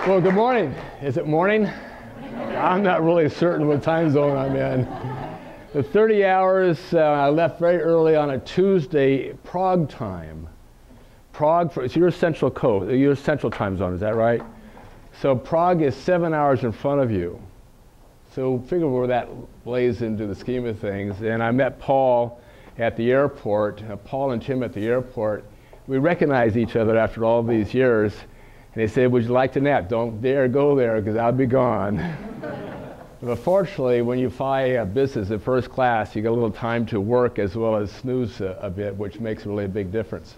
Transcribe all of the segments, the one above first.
Well, good morning. Is it morning? I'm not really certain what time zone I'm in. The 30 hours, I left very early on a Tuesday, Prague time. Prague, it's your central coast, your central time zone, is that right? So Prague is 7 hours in front of you. So figure where that lays into the scheme of things. And I met Paul at the airport, Paul and Tim at the airport. We recognized each other after all these years. And they said, would you like to nap? Don't dare go there because I'll be gone. But fortunately, when you fly a business in first class, you get a little time to work as well as snooze a bit, which makes really a big difference.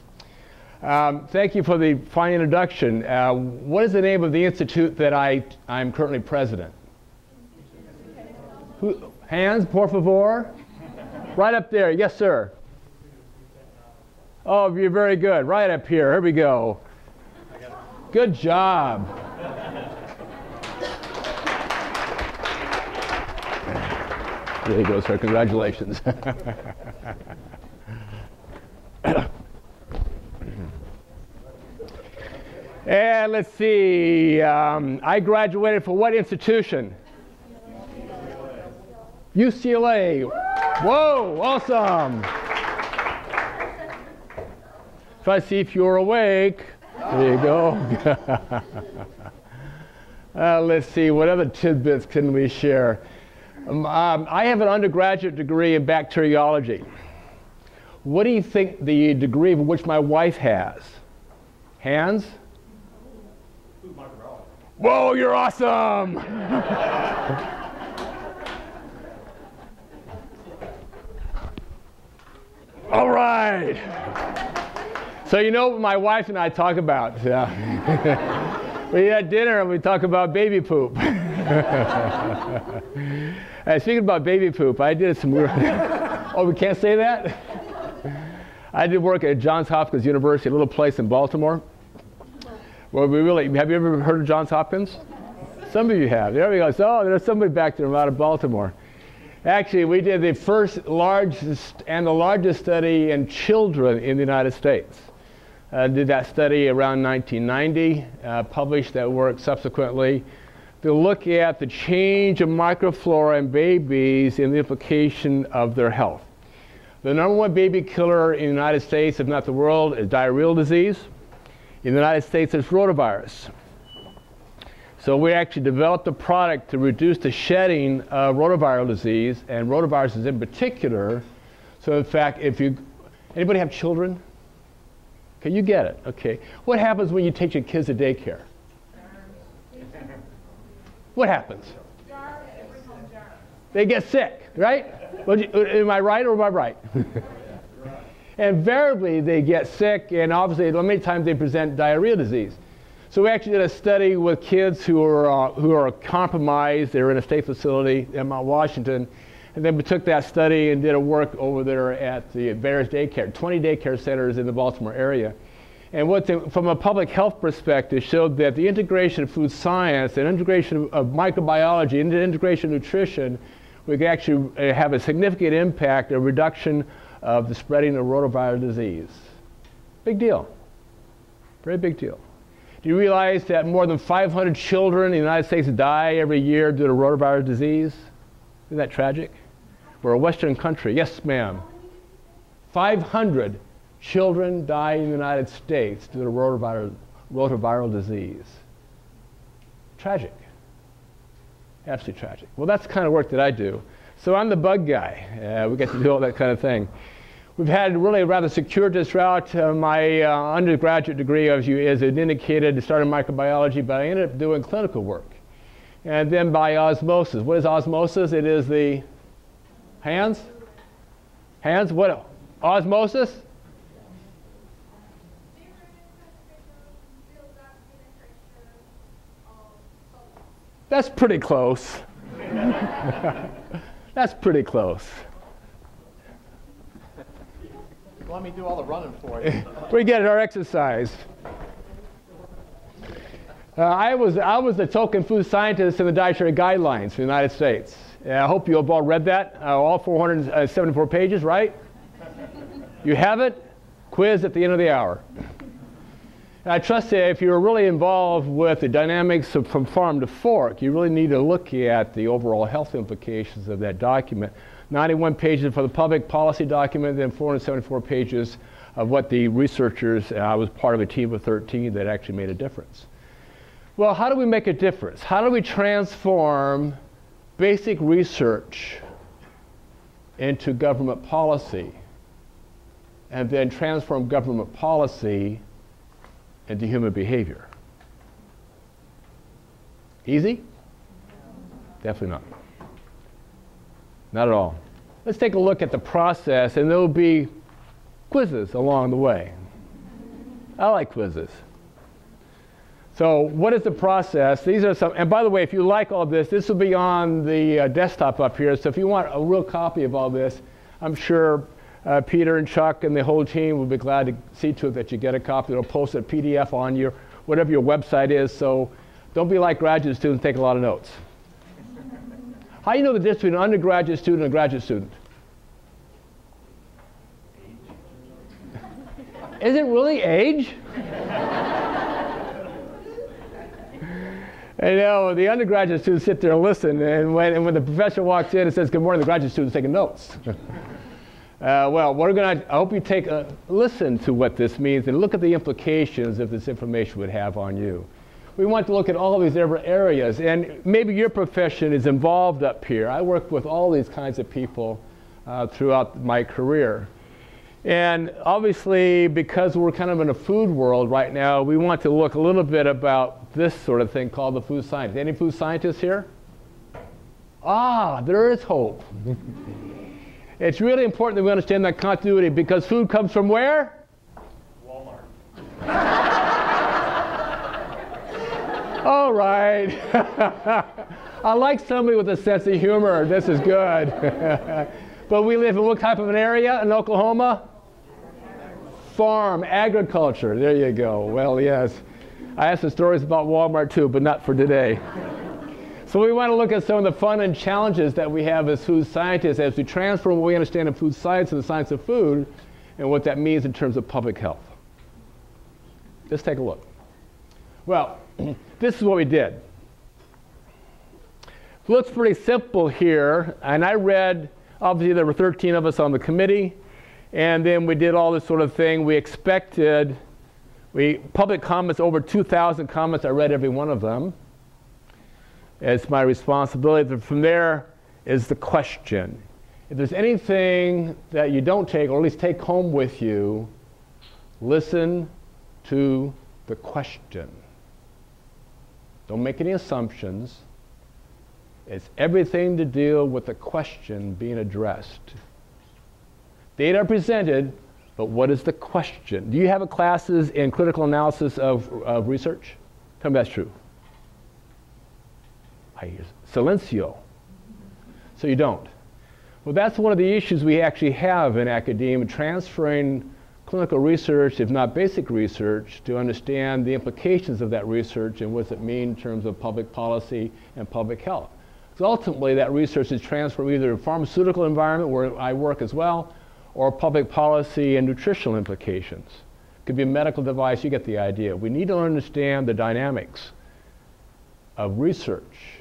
Thank you for the fine introduction. What is the name of the institute that I'm currently president? Hands, por favor. Right up there. Yes, sir. Oh, you're very good. Right up here. Here we go. Good job. There he goes, sir. Congratulations. And let's see. I graduated from what institution? UCLA. Whoa, awesome. Try to see if you're awake. There you go. Let's see, what other tidbits can we share? I have an undergraduate degree in bacteriology. What do you think the degree of which my wife has? Hands? Whoa, you're awesome! All right. So you know what my wife and I talk about. We had dinner and we talk about baby poop. Speaking about baby poop, I did some weird... Oh, we can't say that? I did work at Johns Hopkins University, a little place in Baltimore. Well, have you ever heard of Johns Hopkins? Some of you have. There we go. So, oh, there's somebody back there out of Baltimore. Actually, we did the first largest and the largest study in children in the United States. Did that study around 1990, published that work subsequently to look at the change of microflora in babies and the implication of their health. The number one baby killer in the United States, if not the world, is diarrheal disease. In the United States, it's rotavirus. So we actually developed a product to reduce the shedding of rotaviral disease, and rotaviruses in particular. So in fact, anybody have children? Okay, you get it. Okay. What happens when you take your kids to daycare? What happens? They get sick, right? Am I right or am I right? Invariably, they get sick, and obviously, many times they present diarrhea disease. So we actually did a study with kids who are compromised. They were in a state facility in Mount Washington. And then we took that study and did a work over there at the various 20 daycare centers in the Baltimore area. And from a public health perspective, showed that the integration of food science and integration of microbiology and the integration of nutrition, we could actually have a significant impact, a reduction of the spreading of rotaviral disease. Big deal. Very big deal. Do you realize that more than 500 children in the United States die every year due to rotaviral disease? Isn't that tragic? We're a Western country. Yes, ma'am. 500 children die in the United States due to rotaviral disease. Tragic. Absolutely tragic. Well, that's the kind of work that I do. So I'm the bug guy. We get to do all that kind of thing. We've had really a rather circuitous route. My undergraduate degree, as it indicated, started in microbiology, but I ended up doing clinical work. And then by osmosis. What is osmosis? It is the hands? Hands? What? Osmosis? That's pretty close. That's pretty close. Let me do all the running for you. We get our exercise. I was the token food scientist in the Dietary Guidelines for the United States. I hope you have all read that, all 474 pages, right? You have it? Quiz at the end of the hour. And I trust that if you're really involved with the dynamics of from farm to fork, you really need to look at the overall health implications of that document. 91 pages for the public policy document, then 474 pages of what the researchers, I was part of a team of 13 that actually made a difference. Well, how do we make a difference? How do we transform basic research into government policy, and then transform government policy into human behavior? Easy? Definitely not. Not at all. Let's take a look at the process, and there will be quizzes along the way. I like quizzes. So what is the process? These are some, and by the way, if you like all this will be on the desktop up here. So if you want a real copy of all this, I'm sure Peter and Chuck and the whole team will be glad to see to it that you get a copy. They'll post a PDF on your, whatever your website is. So don't be like graduate students, take a lot of notes. How do you know the difference between an undergraduate student and a graduate student? Is it really age? I know, the undergraduate students sit there and listen, and when the professor walks in and says, "Good morning," the graduate student's taking notes. Well, I hope you take a listen to what this means and look at the implications that this information would have on you. We want to look at all these different areas, and maybe your profession is involved up here. I work with all these kinds of people throughout my career. And obviously, because we're kind of in a food world right now, we want to look a little bit about this sort of thing called the food science. Any food scientists here? Ah, there is hope. It's really important that we understand that continuity, because food comes from where? Walmart. All right. I like somebody with a sense of humor. This is good. But we live in what type of an area in Oklahoma? Farm, agriculture. There you go. Well, yes. I have some stories about Walmart too, but not for today. So we want to look at some of the fun and challenges that we have as food scientists as we transform what we understand in food science and the science of food, and what that means in terms of public health. Let's take a look. Well, this is what we did. It looks pretty simple here, and I read, obviously there were 13 of us on the committee, and then we did all this sort of thing. We expected, public comments, over 2,000 comments, I read every one of them. It's my responsibility. From there is the question. If there's anything that you don't take, or at least take home with you, listen to the question. Don't make any assumptions. It's everything to deal with the question being addressed. Data are presented, but what is the question? Do you have classes in critical analysis of research? Tell me that's true. I hear silencio. So you don't. Well, that's one of the issues we actually have in academia, transferring clinical research, if not basic research, to understand the implications of that research and what does it mean in terms of public policy and public health. So ultimately, that research is transferred either to a pharmaceutical environment, where I work as well, or public policy and nutritional implications. It could be a medical device, you get the idea. We need to understand the dynamics of research.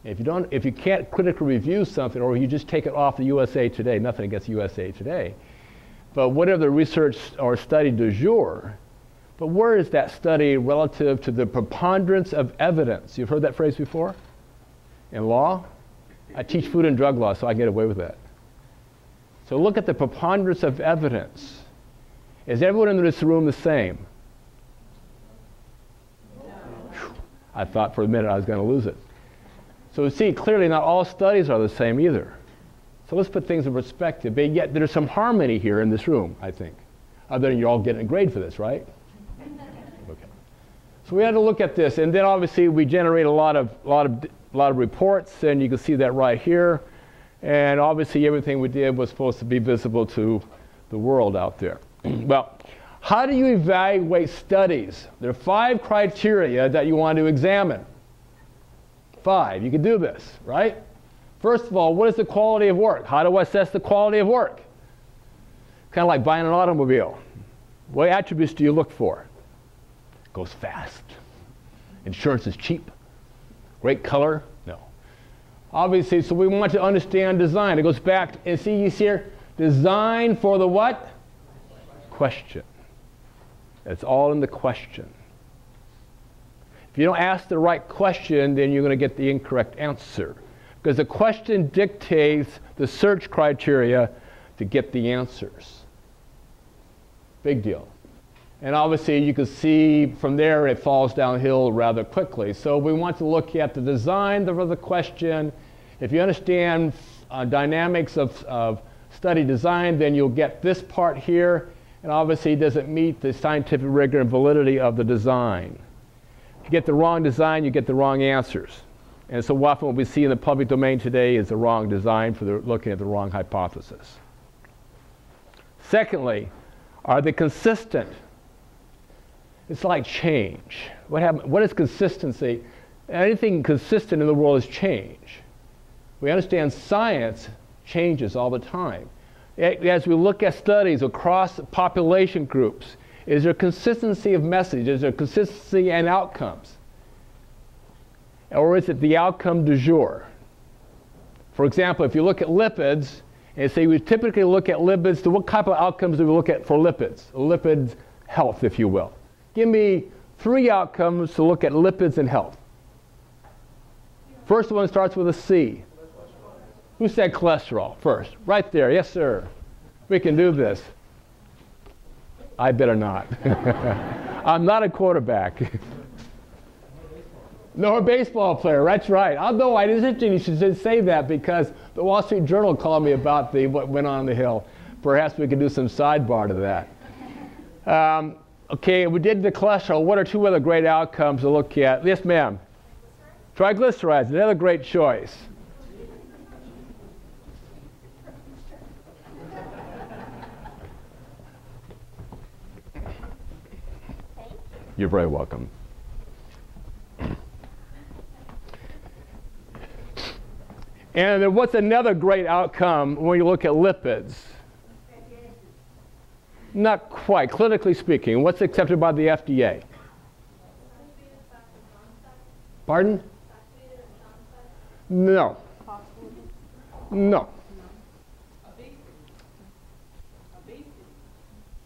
If you can't critically review something, or you just take it off the USA Today, nothing against USA Today, but whatever the research or study du jour, but where is that study relative to the preponderance of evidence? You've heard that phrase before? In law? I teach food and drug law, so I get away with that. So look at the preponderance of evidence. Is everyone in this room the same? No. I thought for a minute I was going to lose it. So see, clearly not all studies are the same either. So let's put things in perspective. But yet there's some harmony here in this room, I think. Other than you're all getting a grade for this, right? Okay. So we had to look at this, and then obviously we generate a lot of reports, and you can see that right here. And obviously everything we did was supposed to be visible to the world out there. Well, how do you evaluate studies? There are 5 criteria that you want to examine. 5. You can do this, right? First of all, what is the quality of work? How do I assess the quality of work? Kind of like buying an automobile. What attributes do you look for? Goes fast. Insurance is cheap. Great color? No. Obviously, so we want to understand design. It goes back, and see you see here, design for the what? Question. It's all in the question. If you don't ask the right question, then you're going to get the incorrect answer. Because the question dictates the search criteria to get the answers. Big deal. And obviously, you can see from there it falls downhill rather quickly. So we want to look at the design of the question. If you understand dynamics of study design, then you'll get this part here. And obviously, does it meet the scientific rigor and validity of the design? If you get the wrong design, you get the wrong answers. And so often what we see in the public domain today is the wrong design for looking at the wrong hypothesis. Secondly, are they consistent? It's like change. What is consistency? Anything consistent in the world is change. We understand science changes all the time. As we look at studies across population groups, is there consistency of message? Is there consistency in outcomes? Or is it the outcome du jour? For example, if you look at lipids, and say we typically look at lipids, so what type of outcomes do we look at for lipids? Lipids health, if you will. Give me 3 outcomes to look at lipids and health. First one starts with a C. Who said cholesterol first? Right there. Yes, sir. We can do this. I better not. I'm not a quarterback. Nor a baseball player. That's right. Although it is interesting you should say that because the Wall Street Journal called me about what went on the Hill. Perhaps we could do some sidebar to that. Okay, we did the cholesterol. What are 2 other great outcomes to look at? Yes, ma'am. Triglycerides, another great choice. You're very welcome. And then what's another great outcome when you look at lipids? Not quite, clinically speaking. What's accepted by the FDA? Pardon? No. No.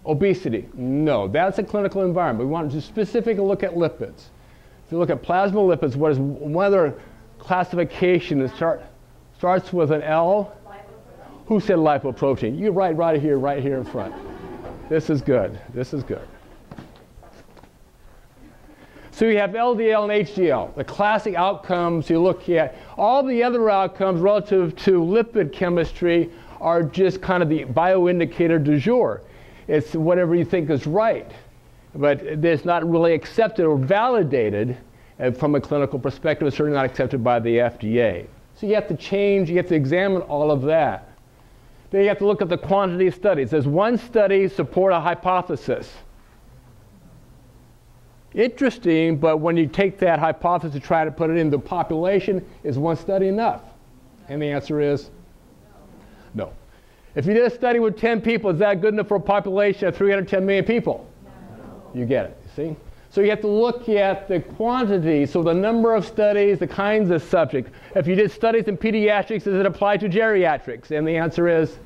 Obesity? No. That's a clinical environment. We want to specifically look at lipids. If you look at plasma lipids, what is one other classification that starts with an L? Who said lipoprotein? You're right here in front. This is good. This is good. So you have LDL and HDL, the classic outcomes you look at. All the other outcomes relative to lipid chemistry are just kind of the bioindicator du jour. It's whatever you think is right. But it's not really accepted or validated from a clinical perspective. It's certainly not accepted by the FDA. So you have to change, you have to examine all of that. Then you have to look at the quantity of studies. Does one study support a hypothesis? Interesting, but when you take that hypothesis and try to put it in the population, is one study enough? And the answer is no. If you did a study with 10 people, is that good enough for a population of 310 million people? No. You get it, see? So you have to look at the quantity, so the number of studies, the kinds of subjects. If you did studies in pediatrics, does it apply to geriatrics? And the answer is,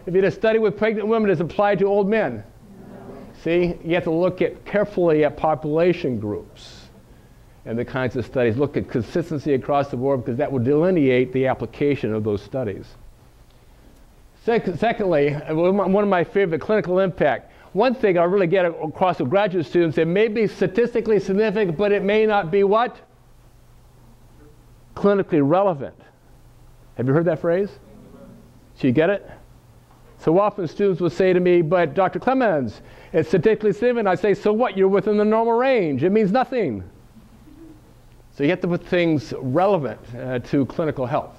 if you did a study with pregnant women, does it apply to old men? No. See, you have to look carefully at population groups and the kinds of studies. Look at consistency across the board because that will delineate the application of those studies. Secondly, one of my favorite, clinical impact. One thing I really get across with graduate students, it may be statistically significant, but it may not be what? Clinically relevant. Have you heard that phrase? So you get it? So often students will say to me, but Dr. Clemens, it's statistically significant. I say, so what? You're within the normal range. It means nothing. So you have to put things relevant to clinical health.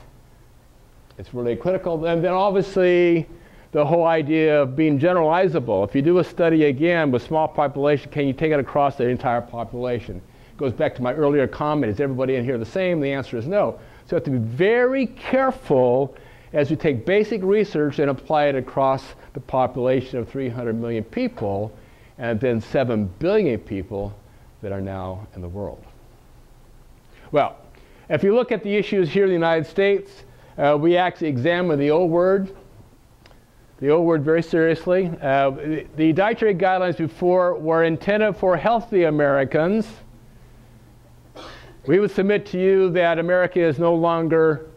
It's really critical. And then obviously, the whole idea of being generalizable. If you do a study again with small population, can you take it across the entire population? It goes back to my earlier comment, is everybody in here the same? The answer is no. So you have to be very careful as you take basic research and apply it across the population of 300 million people and then 7 billion people that are now in the world. Well, if you look at the issues here in the United States, we actually examine the O word very seriously. The dietary guidelines before were intended for healthy Americans. We would submit to you that America is no longer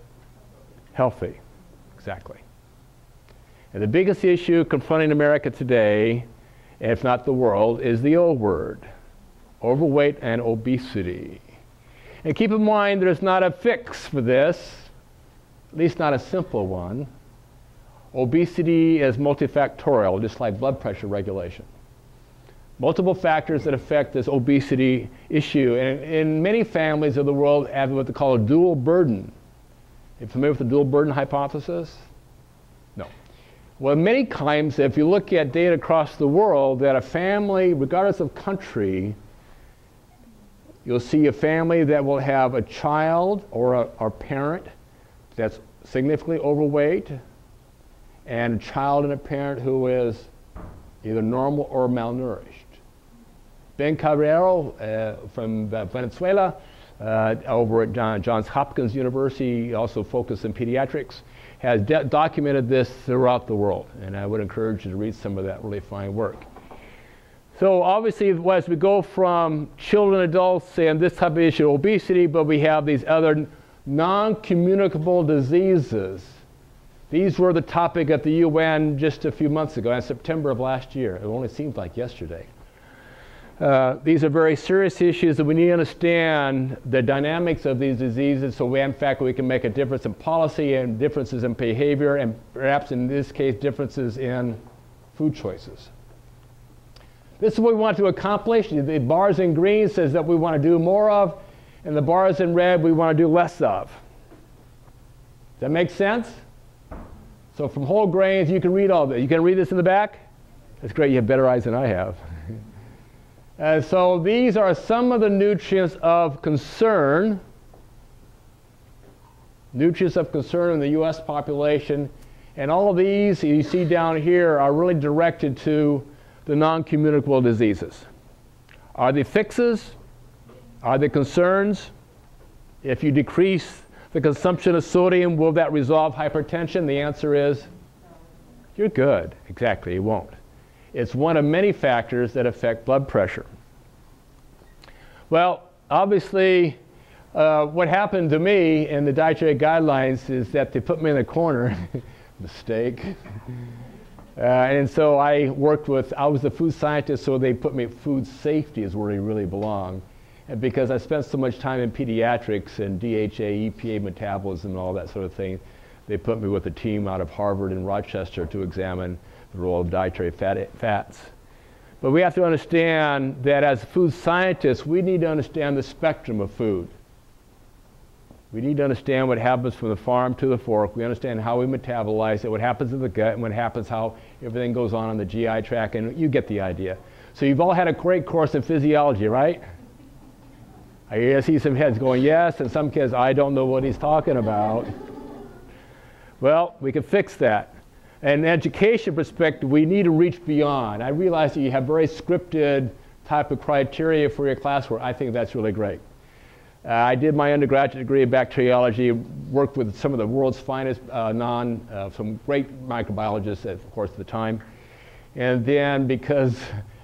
healthy. Exactly. And the biggest issue confronting America today, if not the world, is the O word, overweight and obesity. And keep in mind, there's not a fix for this, at least not a simple one. Obesity is multifactorial, just like blood pressure regulation. Multiple factors that affect this obesity issue. And in many families of the world have what they call a dual burden. Are you familiar with the dual burden hypothesis? No. Well, many times, if you look at data across the world, that a family, regardless of country, you'll see a family that will have a child or a parent that's significantly overweight, and a child and a parent who is either normal or malnourished. Ben Caballero from Venezuela, over at Johns Hopkins University, also focused in pediatrics, has documented this throughout the world, and I would encourage you to read some of that really fine work. So obviously, as we go from children, adults, and this type of issue, obesity, but we have these other non-communicable diseases. These were the topic at the UN just a few months ago, in September of last year. It only seems like yesterday. These are very serious issues that we need to understand the dynamics of these diseases, so in fact we can make a difference in policy and differences in behavior, and perhaps in this case differences in food choices. This is what we want to accomplish. The bars in green says that we want to do more of, and the bars in red we want to do less of. Does that make sense? So from whole grains, you can read all of it. You can read this in the back? That's great, you have better eyes than I have. So these are some of the nutrients of concern. Nutrients of concern in the US population. And all of these you see down here are really directed to the non-communicable diseases. Are they fixes? Are they concerns? If you decrease the consumption of sodium, will that resolve hypertension? The answer is, you're good. Exactly, it won't. It's one of many factors that affect blood pressure. Well, obviously, what happened to me in the dietary guidelines is that they put me in a corner. Mistake. And so I was the food scientist, so they put me at food safety is where I really belong. And because I spent so much time in pediatrics and DHA, EPA metabolism and all that sort of thing, they put me with a team out of Harvard and Rochester to examine the role of dietary fats. But we have to understand that as food scientists, we need to understand the spectrum of food. We need to understand what happens from the farm to the fork. We understand how we metabolize it, what happens in the gut, and what happens, how everything goes on the GI tract, and you get the idea. So you've all had a great course in physiology, right? I see some heads going, yes, and some kids, I don't know what he's talking about. Well, we can fix that. And in education perspective, we need to reach beyond. I realize that you have very scripted type of criteria for your classwork. I think that's really great. I did my undergraduate degree in bacteriology, worked with some of the world's finest some great microbiologists, of course, at the time. And then because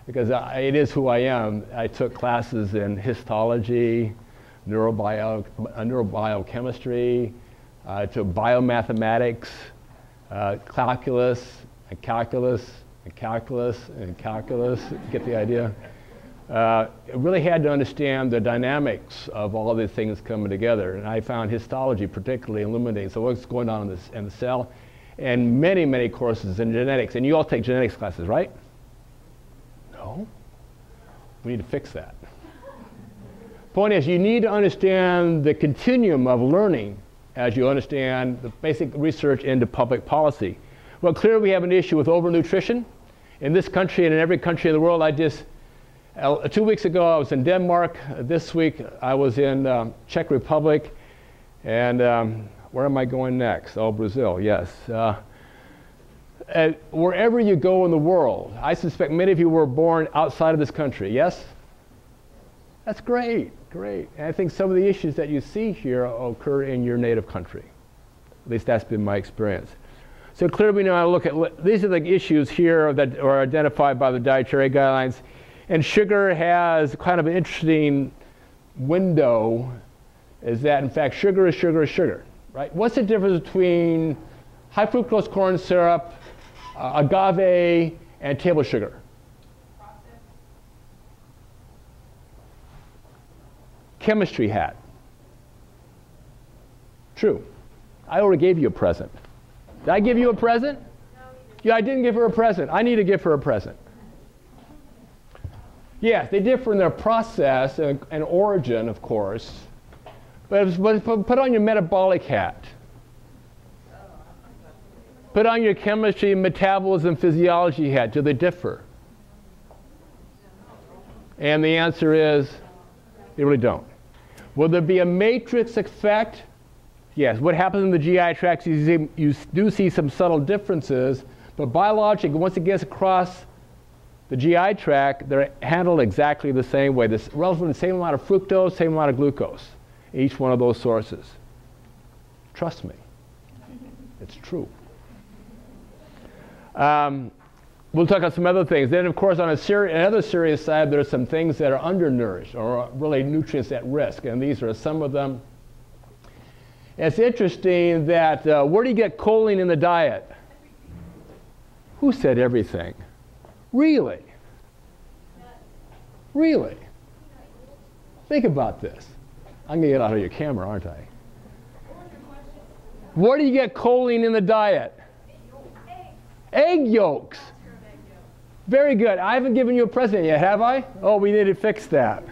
it is who I am, I took classes in histology, neurobiochemistry, I took biomathematics, calculus, and calculus, and calculus, and calculus. Get the idea? Really had to understand the dynamics of all these things coming together. And I found histology particularly illuminating. So what's going on in the cell? And many, many courses in genetics. And you all take genetics classes, right? No? We need to fix that. Point is, you need to understand the continuum of learning as you understand the basic research into public policy. Well, clearly we have an issue with overnutrition. In this country and in every country in the world, 2 weeks ago I was in Denmark. This week I was in Czech Republic. And where am I going next? Oh, Brazil, yes. Wherever you go in the world, I suspect many of you were born outside of this country, yes? That's great, great. And I think some of the issues that you see here occur in your native country. At least that's been my experience. So clearly we know how to look at, these are the issues here that are identified by the Dietary Guidelines. And sugar has kind of an interesting window, is that in fact sugar is sugar is sugar, right? What's the difference between high fructose corn syrup, agave, and table sugar? Chemistry hat. True. I already gave you a present. Did I give you a present? No, you didn't. Yeah, I didn't give her a present. I need to give her a present. Yes, they differ in their process and origin, of course. But put on your metabolic hat. Put on your chemistry, metabolism, physiology hat. Do they differ? And the answer is, they really don't. Will there be a matrix effect? Yes. What happens in the GI tract is you do see some subtle differences, but biologically, once it gets across the GI tract, they're handled exactly the same way. This relatively the same amount of fructose, same amount of glucose, each one of those sources. Trust me, it's true. We'll talk about some other things. Then, of course, on another serious side, there are some things that are undernourished or really nutrients at risk, and these are some of them. It's interesting that where do you get choline in the diet? Who said everything? Really? Really? Think about this. I'm going to get out of your camera, aren't I? Where do you get choline in the diet? Egg yolks. Very good. I haven't given you a present yet, have I? Oh, we need to fix that.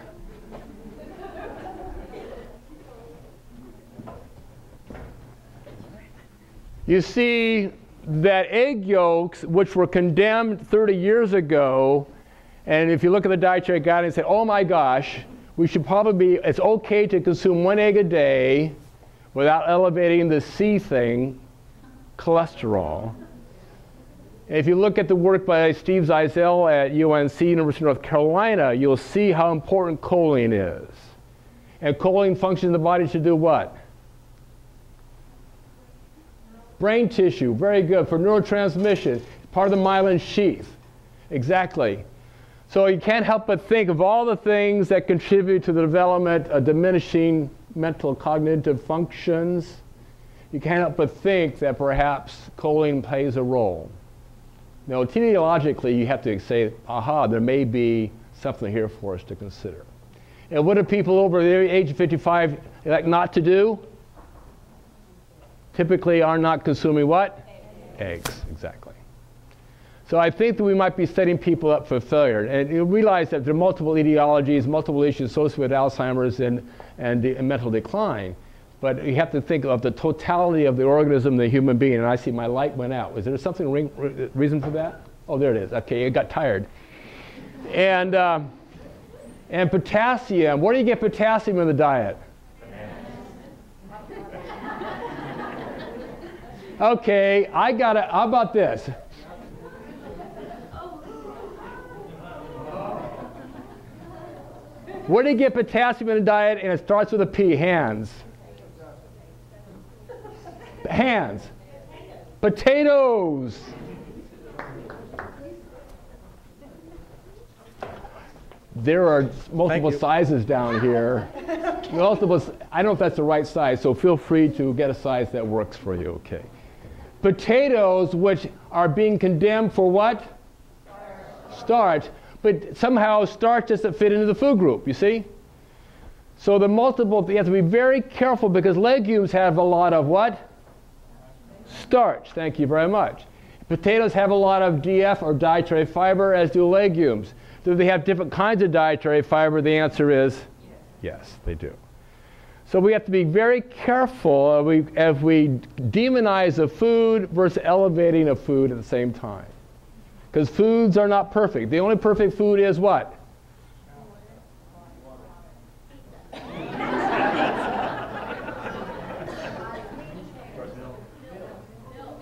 You see that egg yolks, which were condemned 30 years ago, and if you look at the Dietary Guidelines and say, oh my gosh, we should probably it's okay to consume 1 egg a day without elevating the C thing, cholesterol. And if you look at the work by Steve Zeisel at UNC, University of North Carolina, you'll see how important choline is. And choline functions in the body to do what? Brain tissue, very good. For neurotransmission, part of the myelin sheath. Exactly. So you can't help but think of all the things that contribute to the development of diminishing mental cognitive functions. You can't help but think that perhaps choline plays a role. Now, teleologically, you have to say, aha, there may be something here for us to consider. And what do people over the age of 55 like not to do? Typically are not consuming what? Eggs, exactly. So I think that we might be setting people up for failure. And you realize that there are multiple etiologies, multiple issues associated with Alzheimer's and mental decline. But you have to think of the totality of the organism, the human being. And I see my light went out. Was there something reason for that? Oh, there it is. Okay, it got tired. And potassium. Where do you get potassium in the diet? Okay, how about this? Where do you get potassium in the diet? And it starts with a P, hands. Hands. Potatoes. There are multiple sizes down here. Multiple, I don't know if that's the right size, so feel free to get a size that works for you, okay. Potatoes, which are being condemned for what? Starch. But somehow starch doesn't fit into the food group, you see? So the multiple, you have to be very careful because legumes have a lot of what? Starch, thank you very much. Potatoes have a lot of DF or dietary fiber, as do legumes. Do they have different kinds of dietary fiber? The answer is yes, they do. So we have to be very careful if we demonize a food versus elevating a food at the same time. Because foods are not perfect. The only perfect food is what?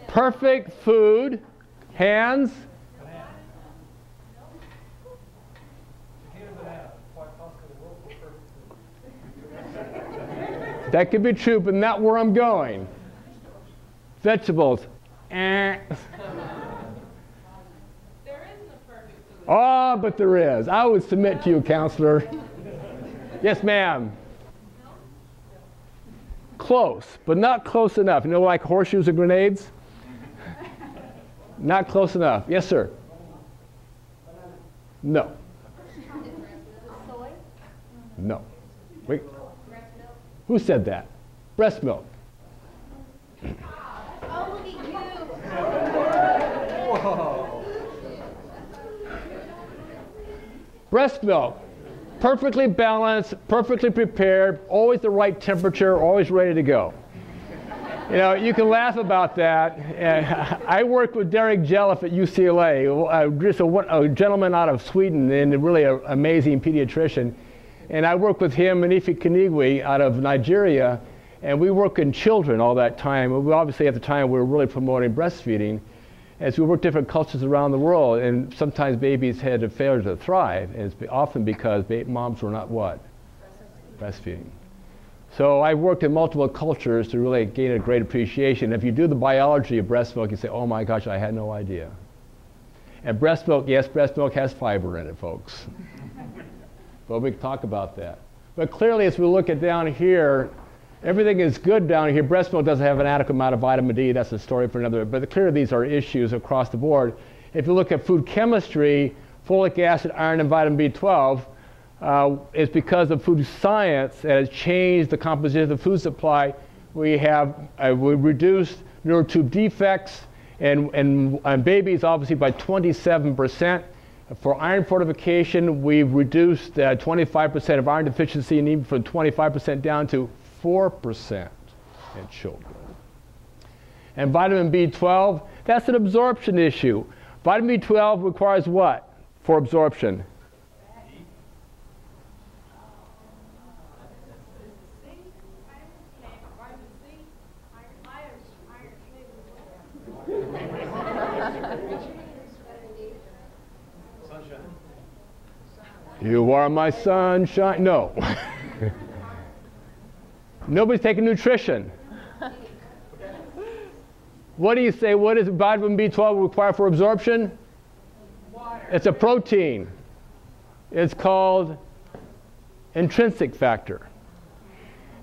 Perfect food, hands. That could be true, but not where I'm going. Vegetables. There isn't a perfect solution. Oh, but there is. I would submit to you, counselor. Yes, ma'am. Close, but not close enough. You know, like horseshoes and grenades? Not close enough. Yes, sir. No. No. Wait. Who said that? Breast milk. Oh, look at you. Whoa. Breast milk. Perfectly balanced, perfectly prepared, always the right temperature, always ready to go. You know, you can laugh about that. I worked with Derek Jelliff at UCLA, just a gentleman out of Sweden and really an amazing pediatrician. And I worked with him and Ife Kanigwe out of Nigeria, and we worked in children all that time. We obviously at the time we were really promoting breastfeeding as we worked different cultures around the world, and sometimes babies had a failure to thrive, and it's often because moms were not what? Breastfeeding. So I worked in multiple cultures to really gain a great appreciation. If you do the biology of breast milk, you say, oh my gosh, I had no idea. And breast milk, yes, breast milk has fiber in it, folks. But we can talk about that. But clearly, as we look at down here, everything is good down here. Breast milk doesn't have an adequate amount of vitamin D. That's a story for another. But clearly, these are issues across the board. If you look at food chemistry, folic acid, iron, and vitamin B12, it's because of food science that has changed the composition of the food supply. We reduced neural tube defects and babies, obviously, by 27%. For iron fortification, we've reduced 25% of iron deficiency anemia from 25% down to 4% in children. And vitamin B12, that's an absorption issue. Vitamin B12 requires what for absorption? You are my sunshine. No. Nobody's taking nutrition. What do you say? What does vitamin B12 require for absorption? Water. It's a protein. It's called intrinsic factor.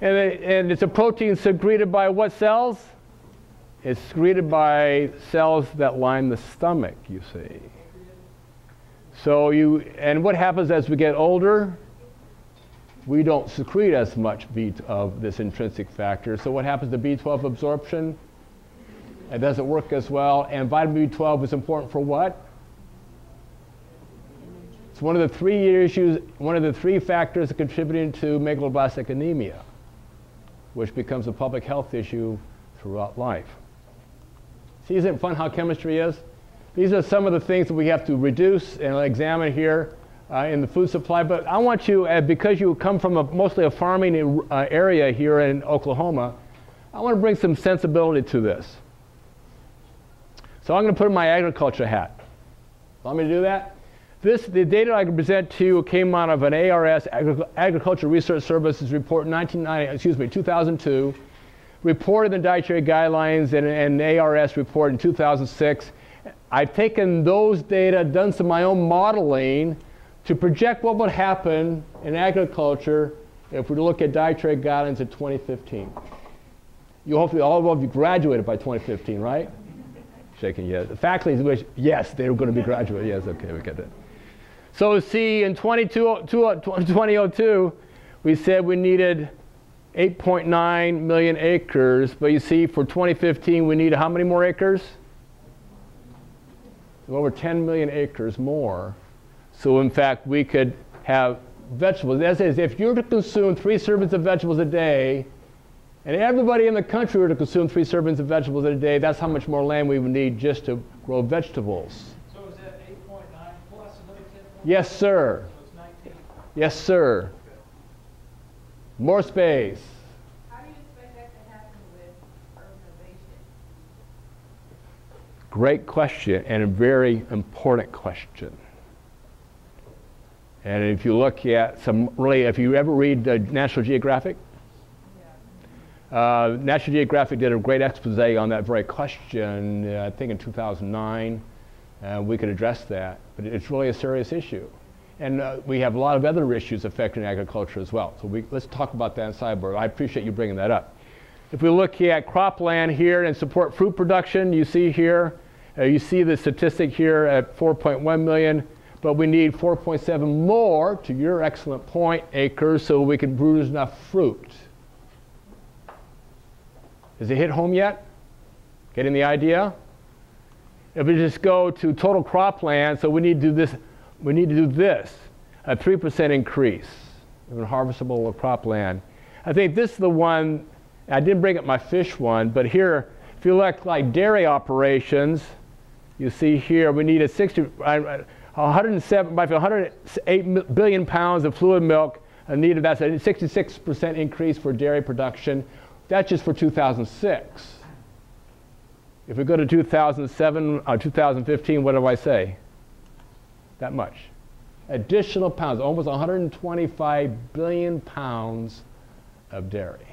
And it's a protein secreted by what cells? It's secreted by cells that line the stomach, you see. So and what happens as we get older? We don't secrete as much of this intrinsic factor. So what happens to B12 absorption? It doesn't work as well. And vitamin B12 is important for what? It's one of the three issues, one of the three factors contributing to megaloblastic anemia, which becomes a public health issue throughout life. See, isn't it fun how chemistry is? These are some of the things that we have to reduce and examine here in the food supply. But I want you, because you come from mostly a farming area here in Oklahoma, I want to bring some sensibility to this. So I'm going to put on my agriculture hat. Want me to do that? The data I can present to you came out of an ARS, Agricultural Research Services report in 2002, reported in the Dietary Guidelines and an ARS report in 2006. I've taken those data, done some of my own modeling to project what would happen in agriculture if we look at Dietary Guidelines in 2015. You hopefully all of you graduated by 2015, right? Shaking yes. The faculty wish, yes, they were going to be graduated. Yes, okay, we get that. So see, in 2002, we said we needed 8.9 million acres, but you see, for 2015, we need how many more acres? Over 10 million acres more. So in fact, we could have vegetables. That is, if you were to consume 3 servings of vegetables a day, and everybody in the country were to consume 3 servings of vegetables a day, that's how much more land we would need just to grow vegetables. So is that 8.9 plus another 10? Yes, sir. So it's 19. Yes, sir. More space. How do you expect that to happen with urbanization? Great question, and a very important question. And if you look at if you ever read National Geographic, National Geographic did a great expose on that very question, I think in 2009. We could address that, but it's really a serious issue. And we have a lot of other issues affecting agriculture as well. So let's talk about that in sidebar. I appreciate you bringing that up. If we look at cropland here and support fruit production, you see here, you see the statistic here at 4.1 million, but we need 4.7 more, to your excellent point, acres, so we can produce enough fruit. Does it hit home yet? Getting the idea? If we just go to total cropland, so we need to do this, a 3% increase in harvestable cropland. I think this is the one, I didn't bring up my fish one, but here, if you look like dairy operations, you see here we need a 108 billion pounds of fluid milk needed. That's a 66% increase for dairy production. That's just for 2006. If we go to 2007 or 2015, what do I say? That much. Additional pounds, almost 125 billion pounds of dairy.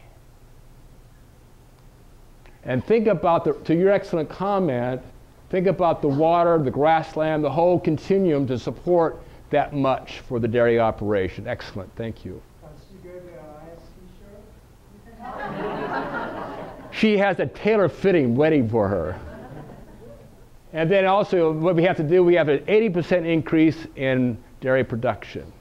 And think about, to your excellent comment, think about the water, the grassland, the whole continuum to support that much for the dairy operation. Excellent, thank you. She has a tailor fitting ready for her. And then also what we have to do, we have an 80% increase in dairy production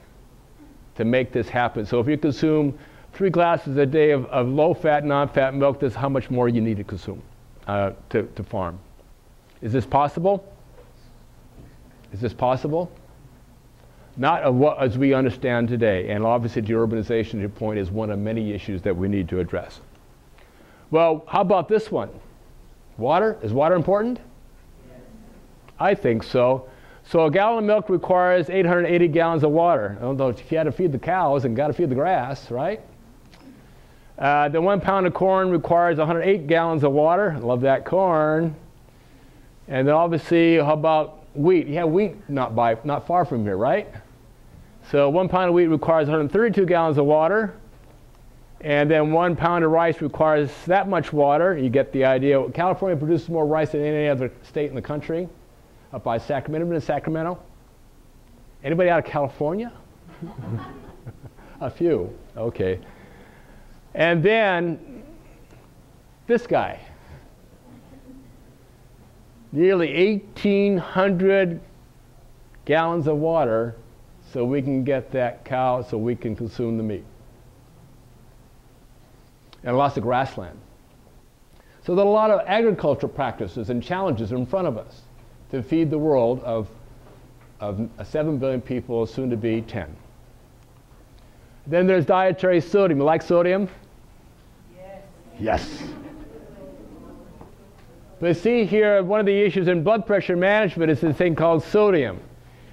to make this happen. So if you consume 3 glasses a day of low-fat, non-fat milk, that's how much more you need to consume to farm. Is this possible? Is this possible? Not as we understand today. And obviously deurbanization, to your point, is one of many issues that we need to address. Well, how about this one? Water? Is water important? Yes. I think so. So a gallon of milk requires 880 gallons of water. Although if you had to feed the cows and got to feed the grass, right? The 1 pound of corn requires 108 gallons of water. Love that corn. And then obviously, how about wheat? You have wheat not far from here, right? So 1 pound of wheat requires 132 gallons of water. And then 1 pound of rice requires that much water. You get the idea. California produces more rice than any other state in the country, up by Sacramento. Been in Sacramento? Anybody out of California? A few. Okay. And then this guy. Nearly 1,800 gallons of water so we can get that cow, so we can consume the meat. And lots of grassland. So there are a lot of agricultural practices and challenges in front of us to feed the world of 7 billion people, soon to be 10. Then there's dietary sodium. You like sodium? Yes. Yes. But see here, one of the issues in blood pressure management is this thing called sodium.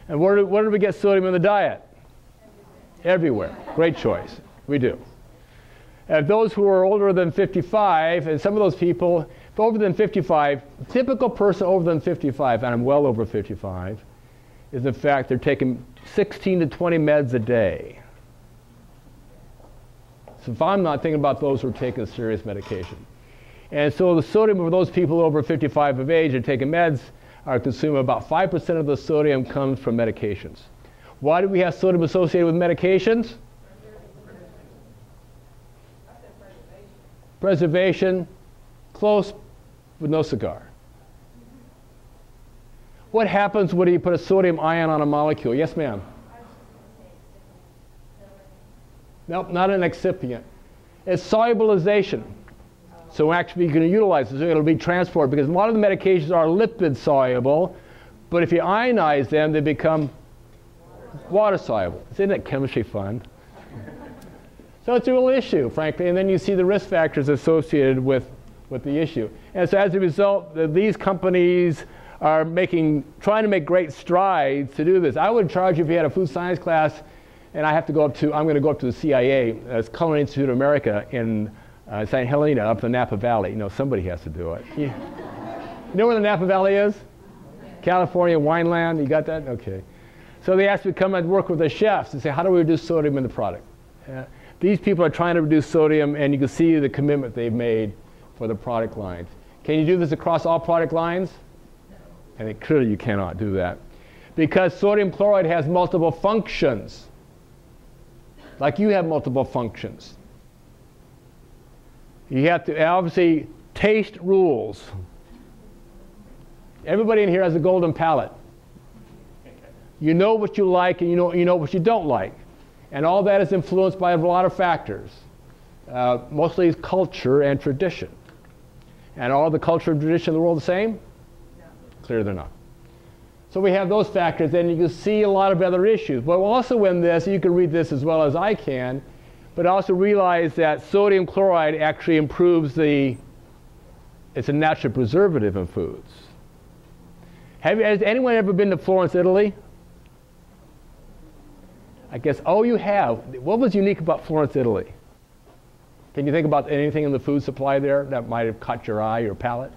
And where do we get sodium in the diet? Everywhere. Great choice. We do. Those who are older than 55, and some of those people, if over than 55, typical person over than 55, and I'm well over 55, is in fact they're taking 16 to 20 meds a day. So if I'm not thinking about those who are taking serious medication. And so the sodium of those people over 55 of age are taking meds are consuming about 5% of the sodium comes from medications. Why do we have sodium associated with medications? Preservation, close, with no cigar. What happens when you put a sodium ion on a molecule? Yes, ma'am? Nope, not an excipient. It's solubilization. So actually you're going to utilize it, so it'll be transported, because a lot of the medications are lipid soluble, but if you ionize them, they become water soluble. Isn't that chemistry fun? So it's a real issue, frankly, and then you see the risk factors associated with the issue. And so as a result, these companies are trying to make great strides to do this. I would charge you if you had a food science class, and I'm going to go up to the CIA, Culinary Institute of America in St. Helena, up the Napa Valley. You know, somebody has to do it. You know where the Napa Valley is? California wineland, you got that? Okay. So they asked me to come and work with the chefs and say, how do we reduce sodium in the product? These people are trying to reduce sodium, and you can see the commitment they've made for the product lines. Can you do this across all product lines? I think clearly you cannot do that. Because sodium chloride has multiple functions. Like you have multiple functions. You have to, obviously, taste rules. Everybody in here has a golden palate. You know what you like and you know what you don't like. And all that is influenced by a lot of factors. Mostly culture and tradition. And are all the culture and tradition in the world the same? No. Clearly they're not. So we have those factors, and you can see a lot of other issues. But also in this, you can read this as well as I can, but also realize that sodium chloride actually improves it's a natural preservative in foods. Has anyone ever been to Florence, Italy? I guess, oh, you have. What was unique about Florence, Italy? Can you think about anything in the food supply there that might have caught your eye or palate?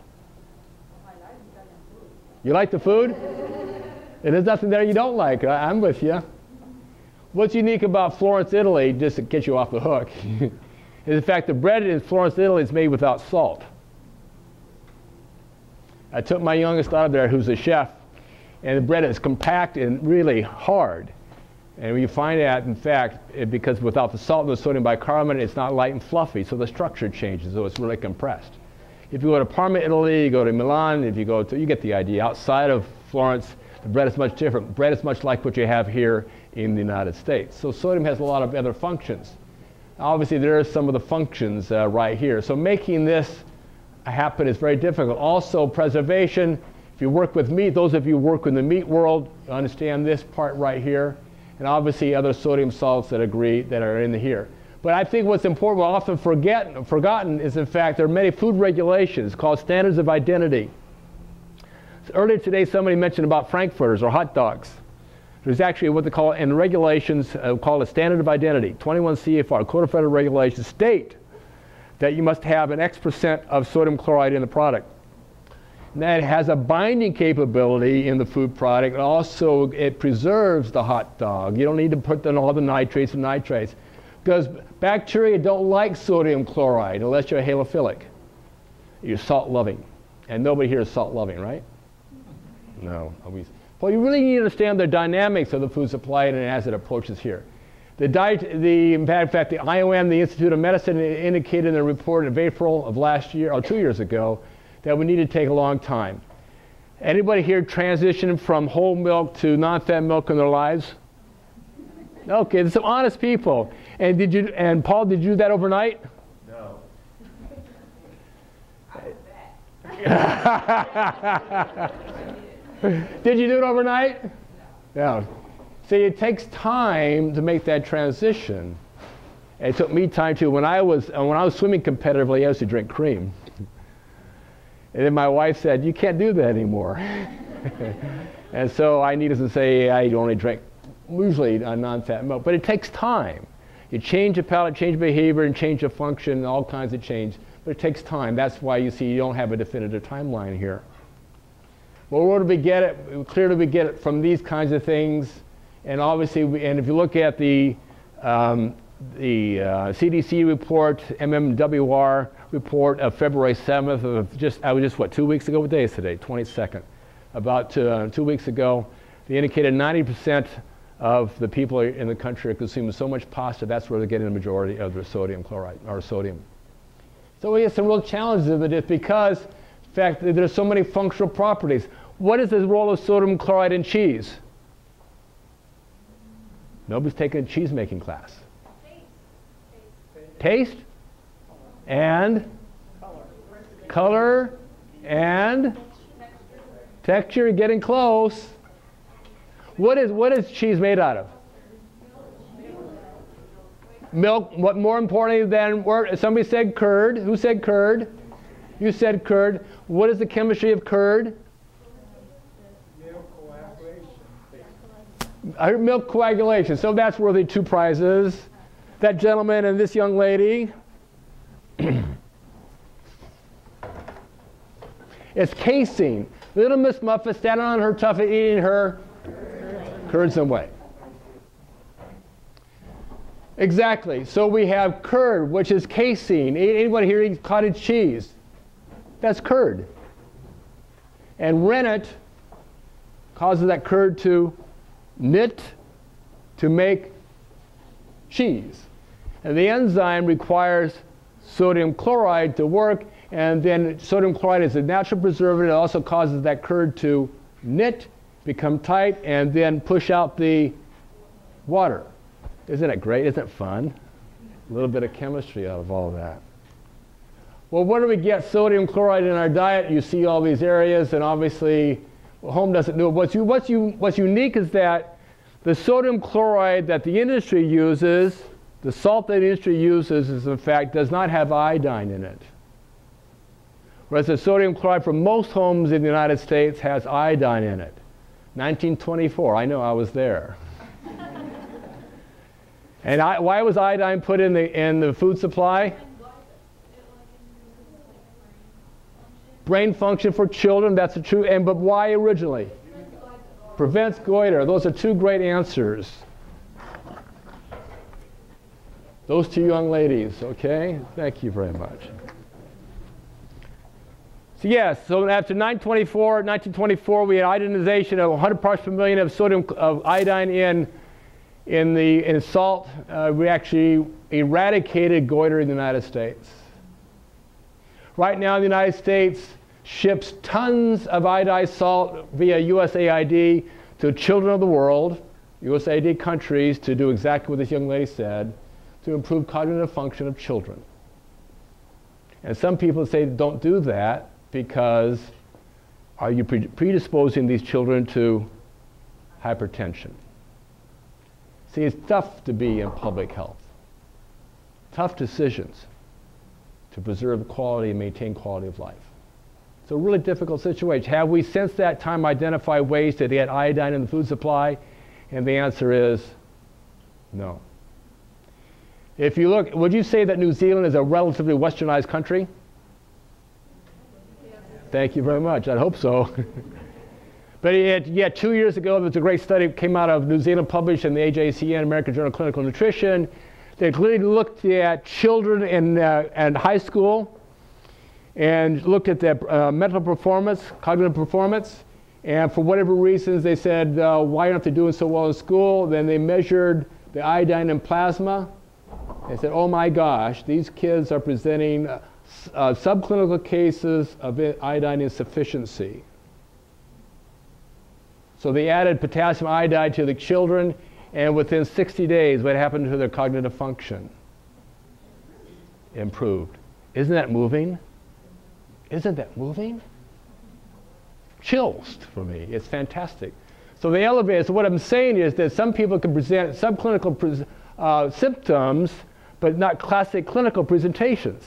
You like the food? And there's nothing there you don't like. I'm with you. What's unique about Florence, Italy, just to get you off the hook, is the fact the bread in Florence, Italy is made without salt. I took my youngest daughter there, who's a chef, and the bread is compact and really hard. And you find out, in fact, because without the salt and the sodium bicarbonate, it's not light and fluffy, so the structure changes, so it's really compressed. If you go to Parma, Italy, you go to Milan, if you go to, you get the idea. Outside of Florence, the bread is much different. Bread is much like what you have here in the United States. So sodium has a lot of other functions. Obviously, there are some of the functions right here. So making this happen is very difficult. Also, preservation. If you work with meat, those of you who work in the meat world understand this part right here. And obviously other sodium salts that are in here. But I think what's important, often forgotten, is in fact there are many food regulations called standards of identity. So earlier today somebody mentioned about frankfurters or hot dogs. There's actually what they call in regulations called a standard of identity. 21 CFR, Code of Federal Regulations, state that you must have an X% of sodium chloride in the product. And that has a binding capability in the food product. Also, it preserves the hot dog. You don't need to put in all the nitrates and nitrates. Because bacteria don't like sodium chloride unless you're halophilic. You're salt-loving. And nobody here is salt-loving, right? No. Well, you really need to understand the dynamics of the food supply and as it approaches here. In fact, the IOM, the Institute of Medicine, indicated in a report of April of last year, or 2 years ago, that we need to take a long time. Anybody here transition from whole milk to non-fat milk in their lives? Okay, there's some honest people. And Paul, did you do that overnight? No. Did you do it overnight? No. See, it takes time to make that transition. It took me time too. When I was swimming competitively, I used to drink cream. And then my wife said, you can't do that anymore. And so I needed to say I only drink usually non-fat milk. But it takes time. You change the palate, change behavior, and change the function, and all kinds of change. But it takes time. That's why you see you don't have a definitive timeline here. Well, where do we get it? Clearly we get it from these kinds of things. And obviously, and if you look at the CDC report, MMWR report of February 7th of what, 2 weeks ago? What day is today? 22nd. About 2 weeks ago, they indicated 90% of the people in the country are consuming so much pasta, that's where they're getting the majority of their sodium chloride, or sodium. So we have some real challenges with it because, in fact, there's so many functional properties. What is the role of sodium chloride in cheese? Nobody's taken a cheese making class. Taste and color and texture. Getting close. What is cheese made out of? Milk. What more importantly than somebody said curd. Who said curd? You said curd. What is the chemistry of curd? I heard milk coagulation. So that's worthy 2 prizes. That gentleman and this young lady. It's casein. Little Miss Muffet standing on her tuffet eating her curds and whey. Exactly. So we have curd, which is casein. Anyone here eat cottage cheese? That's curd. And rennet causes that curd to knit to make cheese. And the enzyme requires sodium chloride to work, and then sodium chloride is a natural preservative. It also causes that curd to knit, become tight, and then push out the water. Isn't it great? Isn't it fun? A little bit of chemistry out of all of that. Well, where do we get sodium chloride in our diet? You see all these areas, and obviously, home doesn't know. What's unique is that the sodium chloride that the industry uses, the salt that the industry uses, is in fact does not have iodine in it. Whereas the sodium chloride from most homes in the United States has iodine in it. 1924, I know, I was there. And why was iodine put in the food supply? Brain function for children, that's true. But why originally? Prevents goiter. Those are two great answers. Those two young ladies, okay? Thank you very much. So yes, so after 1924, we had iodinization of 100 parts per million of iodine in salt. We actually eradicated goiter in the United States. Right now, the United States ships tons of iodized salt via USAID to children of the world, USAID countries, to do exactly what this young lady said, to improve cognitive function of children. And some people say don't do that because are you predisposing these children to hypertension? See, it's tough to be in public health. Tough decisions to preserve quality and maintain quality of life. It's a really difficult situation. Have we since that time identified ways to get iodine in the food supply? And the answer is no. If you look, would you say that New Zealand is a relatively westernized country? Yes. Thank you very much. I hope so. But yeah, 2 years ago, there was a great study that came out of New Zealand, published in the AJCN, American Journal of Clinical Nutrition. They clearly looked at children in high school and looked at their mental performance, cognitive performance. And for whatever reasons, they said, why aren't they doing so well in school? Then they measured the iodine in plasma. They said, oh my gosh, these kids are presenting subclinical cases of iodine insufficiency. So they added potassium iodide to the children, and within 60 days, what happened to their cognitive function? Improved. Isn't that moving? Isn't that moving? Chills for me. It's fantastic. So they elevated. So what I'm saying is that some people can present subclinical symptoms, but not classic clinical presentations.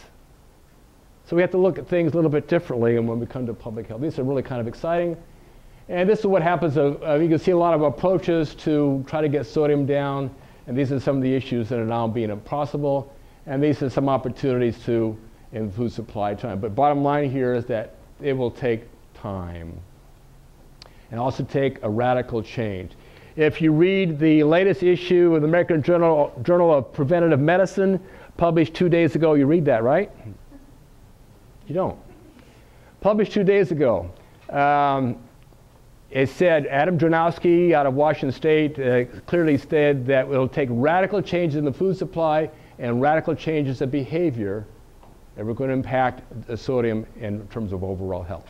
So we have to look at things a little bit differently when we come to public health. These are really kind of exciting. And this is what happens. You can see a lot of approaches to try to get sodium down. And these are some of the issues that are now being impossible. And these are some opportunities to in food supply time. But bottom line here is that it will take time. And also take a radical change. If you read the latest issue of the American Journal of Preventive Medicine, published 2 days ago, you read that, right? You don't. Published 2 days ago. It said, Adam Dronowski out of Washington State clearly said that it will take radical changes in the food supply and radical changes of behavior that we're going to impact the sodium in terms of overall health.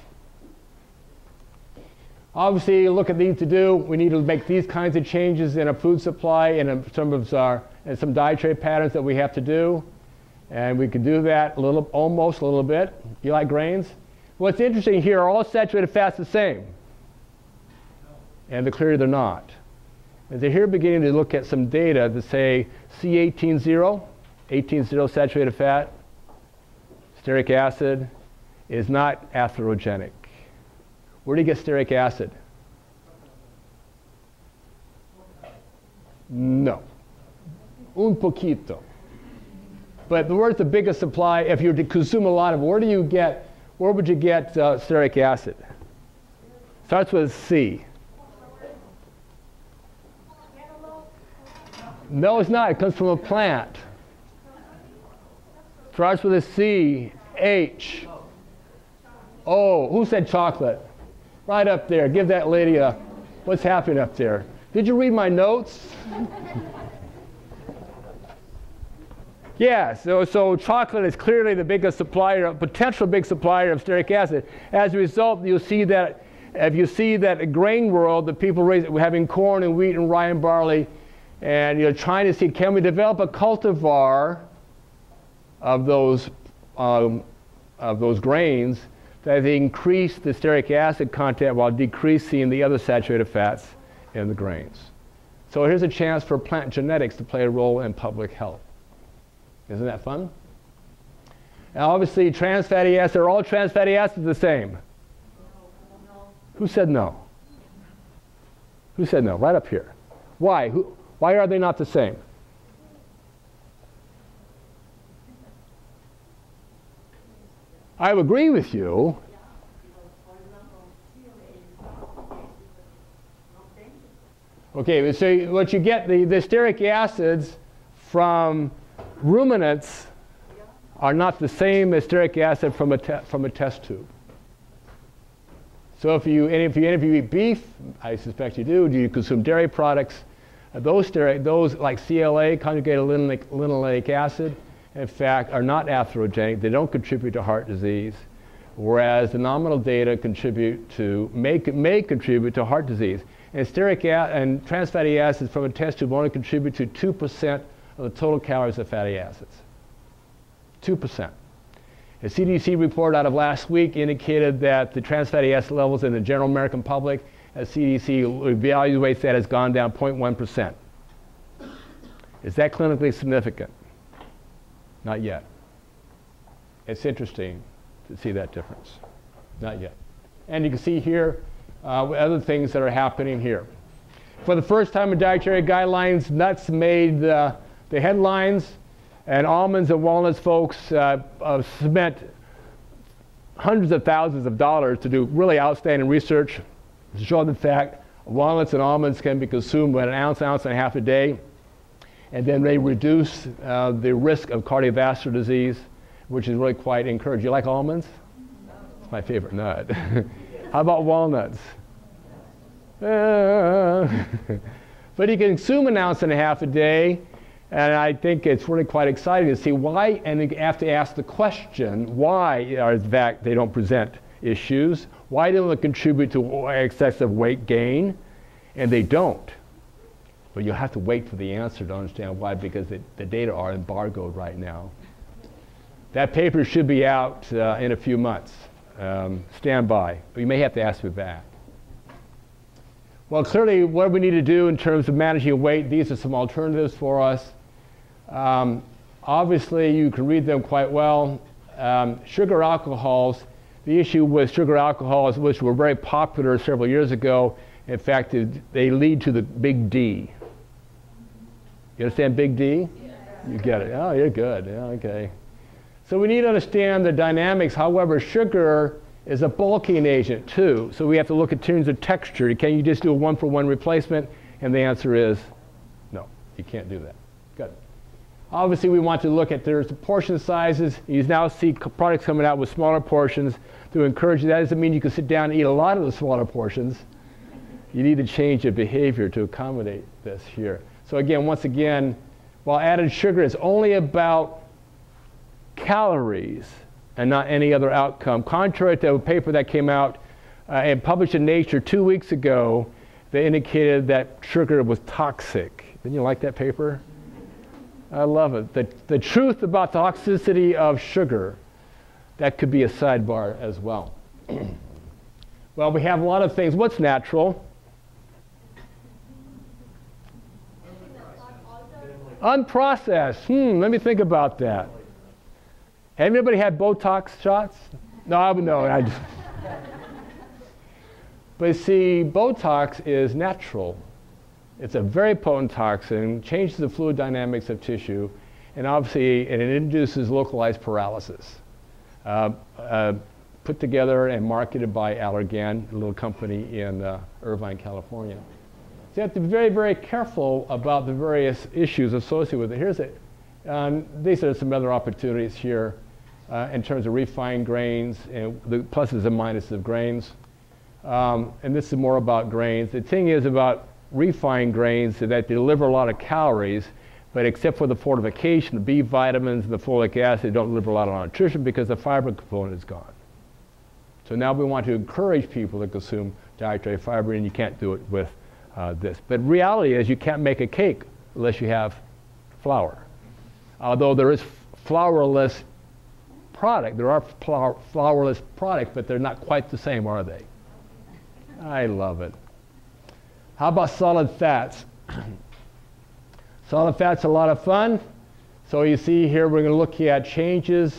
Obviously, look at these to do. We need to make these kinds of changes in our food supply and in some of some dietary patterns that we have to do. And we can do that almost a little bit. You like grains? What's interesting here, are all saturated fats the same? And clearly they're not. And they're here beginning to look at some data to say C18-0, 18-0 saturated fat, stearic acid, is not atherogenic. Where do you get stearic acid? No. Un poquito. But where's the biggest supply? If you were to consume a lot of it, where would you get stearic acid? Starts with C. No, it's not. It comes from a plant. Starts with a C, H. Oh, who said chocolate? Right up there. Give that lady a, what's happening up there? Did you read my notes? Yeah, so chocolate is clearly the biggest supplier, potential big supplier of stearic acid. As a result, you'll see that if you see that grain world, the people having corn and wheat and rye and barley, and you're trying to see, can we develop a cultivar of those grains that they increase the stearic acid content while decreasing the other saturated fats in the grains. So here's a chance for plant genetics to play a role in public health. Isn't that fun? Now obviously trans fatty acids, are all trans fatty acids the same? No. Who said no? Who said no? Right up here. Why? Why are they not the same? I agree with you. Okay, so what you get, the stearic acids from ruminants are not the same as stearic acid from a test tube. So if you eat beef, I suspect you do you consume dairy products, those like CLA, conjugated linoleic acid, in fact, are not atherogenic. They don't contribute to heart disease, whereas the nominal data may contribute to heart disease. And and trans fatty acids from a test tube only contribute to 2% of the total calories of fatty acids. 2%. A CDC report out of last week indicated that the trans fatty acid levels in the general American public, as CDC evaluates that, has gone down 0.1%. Is that clinically significant? Not yet. It's interesting to see that difference. Not yet. And you can see here other things that are happening here. For the first time in Dietary Guidelines, nuts made the headlines, and almonds and walnuts folks spent hundreds of thousands of dollars to do really outstanding research to show the fact walnuts and almonds can be consumed at an ounce and a half a day, and then they reduce the risk of cardiovascular disease, which is really quite encouraging. You like almonds? It's my favorite nut. How about walnuts? But you can consume an ounce and a half a day, and I think it's really quite exciting to see why, and you have to ask the question, why in fact they don't present issues? Why don't they contribute to excessive weight gain? And they don't. But you'll have to wait for the answer to understand why, because the data are embargoed right now. That paper should be out in a few months. Stand by, but you may have to ask me back. Well, clearly what we need to do in terms of managing weight, these are some alternatives for us. Obviously you can read them quite well. Sugar alcohols, the issue with sugar alcohols, which were very popular several years ago, in fact they lead to the big D. You understand big D? Yeah. You get it. Oh, you're good. Yeah, okay. So we need to understand the dynamics. However, sugar is a bulking agent too. So we have to look in terms of texture. Can you just do a one-for-one replacement? And the answer is no, you can't do that. Good. Obviously we want to look at there's the portion sizes. You now see products coming out with smaller portions to encourage you. That doesn't mean you can sit down and eat a lot of the smaller portions. You need to change your behavior to accommodate this here. So again, once again, while added sugar is only about calories and not any other outcome. Contrary to a paper that came out and published in Nature 2 weeks ago, they indicated that sugar was toxic. Didn't you like that paper? I love it. The truth about the toxicity of sugar, that could be a sidebar as well. Well, we have a lot of things. What's natural? Unprocessed. Let me think about that. Has anybody had Botox shots? No, no. But see, Botox is natural. It's a very potent toxin, changes the fluid dynamics of tissue, and obviously it induces localized paralysis. Put together and marketed by Allergan, a little company in Irvine, California. So you have to be very, very careful about the various issues associated with it. Here's it. These are some other opportunities here in terms of refined grains and the pluses and minuses of grains. And this is more about grains. The thing is about refined grains is that they deliver a lot of calories, but except for the fortification, the B vitamins and the folic acid, they don't deliver a lot of nutrition because the fiber component is gone. So now we want to encourage people to consume dietary fiber, and you can't do it with this. But reality is you can't make a cake unless you have flour. Although there is flourless product, there are flourless products, but they're not quite the same, are they? I love it. How about solid fats? Solid fats are a lot of fun. So you see here we're going to look at changes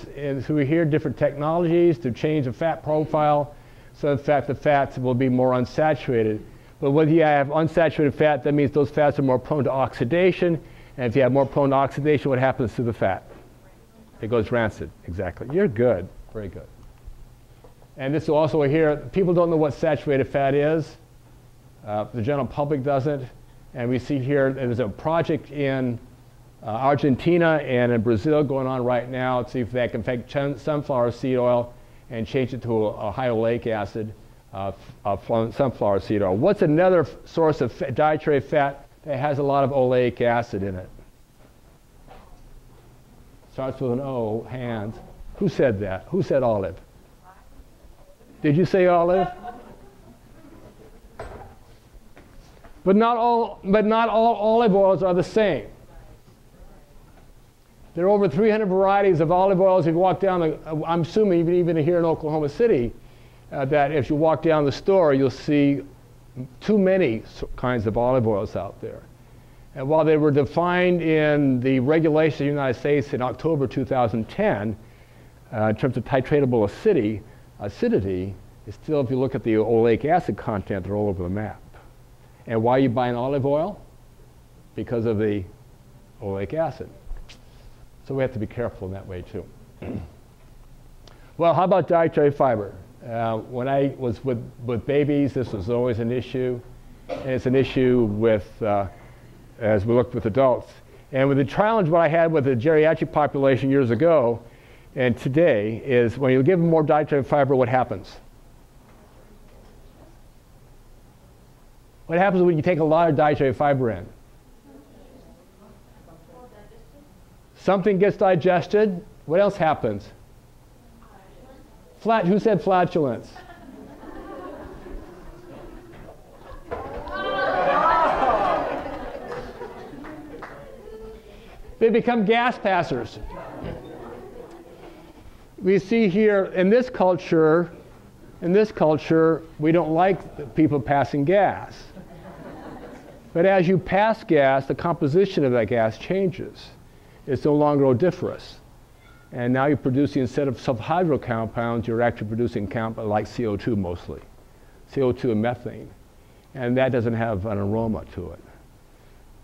through here, different technologies to change the fat profile. So in fact the fats will be more unsaturated. But when you have unsaturated fat, that means those fats are more prone to oxidation. And if you have more prone to oxidation, what happens to the fat? It goes rancid. Exactly. You're good. Very good. And this is also here, people don't know what saturated fat is. The general public doesn't. And we see here there's a project in Argentina and in Brazil going on right now to see if they can take sunflower seed oil and change it to a high oleic acid sunflower seed oil. What's another source of dietary fat that has a lot of oleic acid in it? Starts with an O, hands. Who said that? Who said olive? Did you say olive? But not all olive oils are the same. There are over 300 varieties of olive oils. If you walk down, I'm assuming even here in Oklahoma City, that if you walk down the store, you'll see too many kinds of olive oils out there. And while they were defined in the regulations of the United States in October 2010, in terms of titratable acidity, it's still, if you look at the oleic acid content, they're all over the map. And why you buy an olive oil? Because of the oleic acid. So we have to be careful in that way too. Well, how about dietary fiber? When I was with babies, this was always an issue. And it's an issue with, as we looked with adults. And with the challenge what I had with the geriatric population years ago and today is when you give them more dietary fiber, what happens? What happens when you take a lot of dietary fiber in? Something gets digested. What else happens? Who said flatulence? They become gas passers. We see here in this culture, we don't like people passing gas. But as you pass gas, the composition of that gas changes. It's no longer odoriferous. And now you're producing, instead of sulfhydryl compounds, you're actually producing compounds like CO2 mostly. CO2 and methane. And that doesn't have an aroma to it.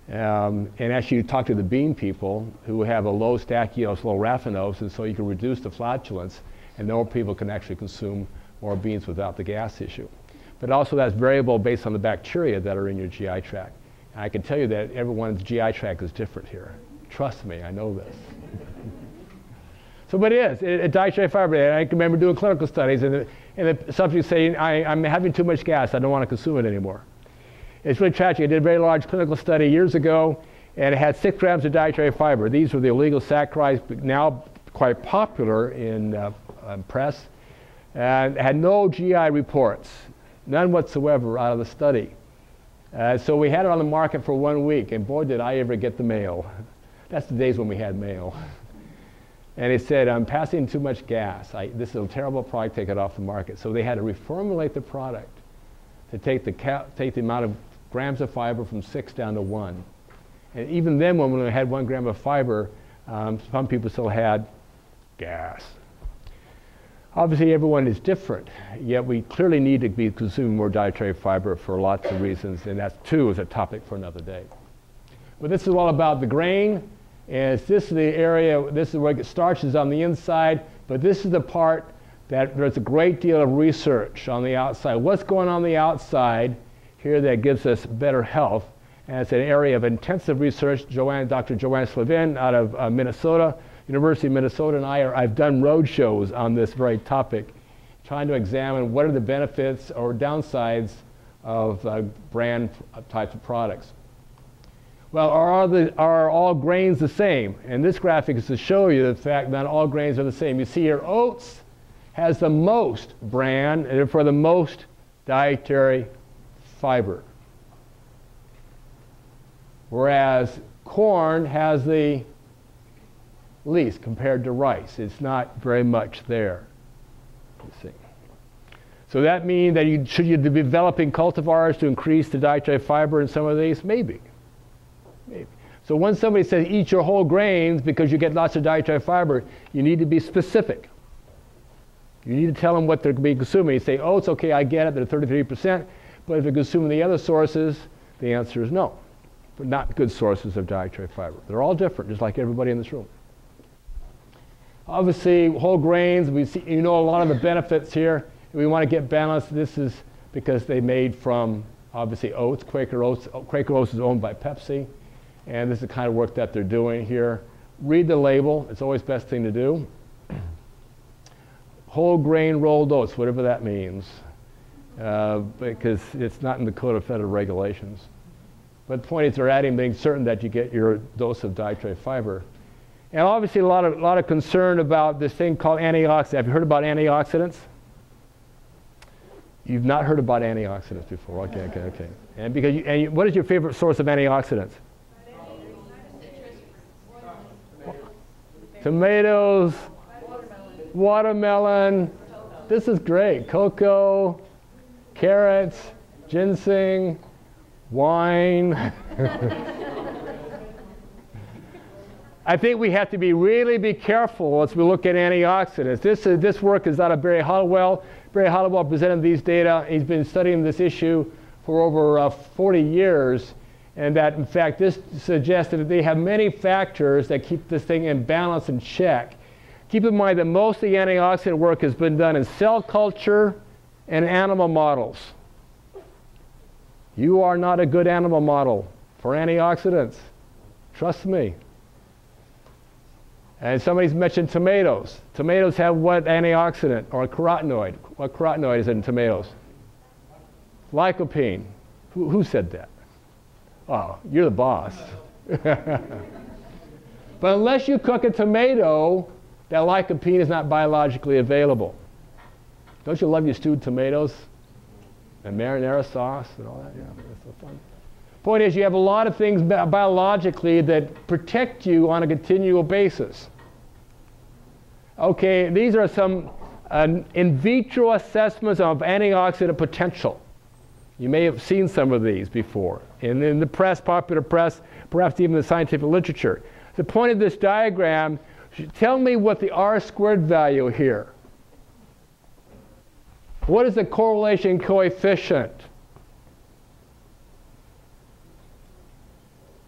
And actually you talk to the bean people who have a low stachyose, low raffinose, and so you can reduce the flatulence, and more people can actually consume more beans without the gas issue. But also that's variable based on the bacteria that are in your GI tract. And I can tell you that everyone's GI tract is different here. Trust me, I know this. So but it is, dietary fiber. And I can remember doing clinical studies and the subject saying, I'm having too much gas, I don't want to consume it anymore. It's really tragic. I did a very large clinical study years ago, and it had 6 grams of dietary fiber. These were the illegal saccharides, but now quite popular in press, and had no GI reports, none whatsoever out of the study. So we had it on the market for 1 week, and boy, did I ever get the mail. That's the days when we had mail. And it said, I'm passing too much gas. This is a terrible product, take it off the market. So they had to reformulate the product to take the amount of grams of fiber from 6 down to 1. And even then, when we had 1 gram of fiber, some people still had gas. Obviously, everyone is different, yet we clearly need to be consuming more dietary fiber for lots of reasons, and that too is a topic for another day. But this is all about the grain, and this is the area, this is where starch is on the inside, but this is the part that there's a great deal of research on the outside. What's going on the outside? here that gives us better health. And it's an area of intensive research. Dr. Joanne Slavin out of Minnesota, University of Minnesota, and I've done road shows on this very topic, trying to examine what are the benefits or downsides of brand types of products. Well, are all grains the same? And this graphic is to show you the fact that all grains are the same. You see here, oats has the most bran, and therefore the most dietary fiber. Whereas corn has the least compared to rice. It's not very much there, you see. So that means that should you be developing cultivars to increase the dietary fiber in some of these? Maybe. Maybe. So when somebody says eat your whole grains because you get lots of dietary fiber, you need to be specific. You need to tell them what they're being consuming. You say, oh, it's okay, I get it, they're 33%, but if they're consuming the other sources, the answer is no. But not good sources of dietary fiber. They're all different, just like everybody in this room. Obviously, whole grains, we see, you know, a lot of the benefits here. If we want to get balanced, this is because they made from, obviously, oats. Quaker Oats is owned by Pepsi, and this is the kind of work that they're doing here. Read the label. It's always the best thing to do. Whole grain rolled oats, whatever that means, because it's not in the Code of Federal Regulations. But the point is they're adding, being certain that you get your dose of dietary fiber. And obviously a lot of concern about this thing called antioxidants. Have you heard about antioxidants? You've not heard about antioxidants before. Okay. And because what is your favorite source of antioxidants? Tomatoes, watermelon. This is great. Cocoa, carrots, ginseng, wine. I think we have to really be careful as we look at antioxidants. This work is out of Barry Hollowell. Barry Hollowell presented these data. He's been studying this issue for over 40 years, and that, in fact, this suggested that they have many factors that keep this thing in balance and check. Keep in mind that most of the antioxidant work has been done in cell culture and animal models. You are not a good animal model for antioxidants. Trust me. And somebody's mentioned tomatoes. Tomatoes have what antioxidant or carotenoid? What carotenoid is in tomatoes? Lycopene. Who said that? Oh, you're the boss. But unless you cook a tomato, that lycopene is not biologically available. Don't you love your stewed tomatoes and marinara sauce and all that? Yeah, that's so fun. Point is, you have a lot of things biologically that protect you on a continual basis. Okay, these are some in vitro assessments of antioxidant potential. You may have seen some of these before in the press, popular press, perhaps even the scientific literature. The point of this diagram, tell me what the R² value here. What is the correlation coefficient?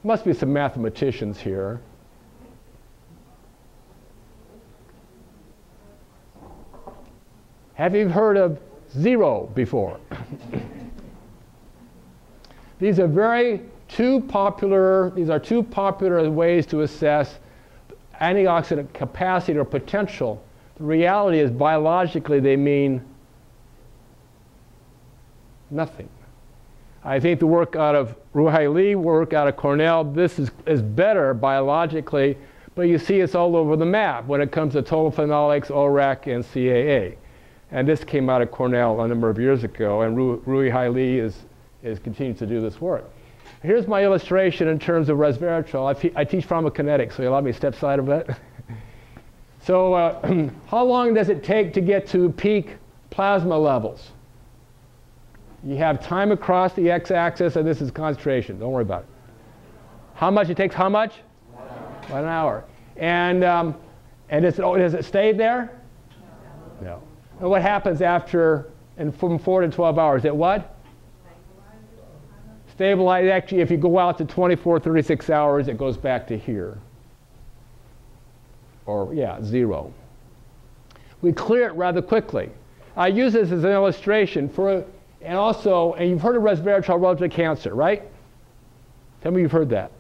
Must be some mathematicians here. Have you heard of 0 before? These are two popular ways to assess antioxidant capacity or potential. The reality is biologically they mean nothing. I think the work out of Ruhai Lee, work out of Cornell, this is better biologically, but you see it's all over the map when it comes to total phenolics, ORAC, and CAA. And this came out of Cornell a number of years ago, and Ruhai Lee is continuing to do this work. Here's my illustration in terms of resveratrol. I teach pharmacokinetics, so you allow me to step aside a bit. So how long does it take to get to peak plasma levels? You have time across the x-axis, and this is concentration. Don't worry about it. How much it takes? How much? 1 hour. And does it stay there? No. And what happens after, and from 4 to 12 hours? It what? Stabilize. Actually, if you go out to 24, 36 hours, it goes back to here. Or, yeah, 0. We clear it rather quickly. I use this as an illustration for And also, and you've heard of resveratrol relative to cancer, right? Tell me you've heard that.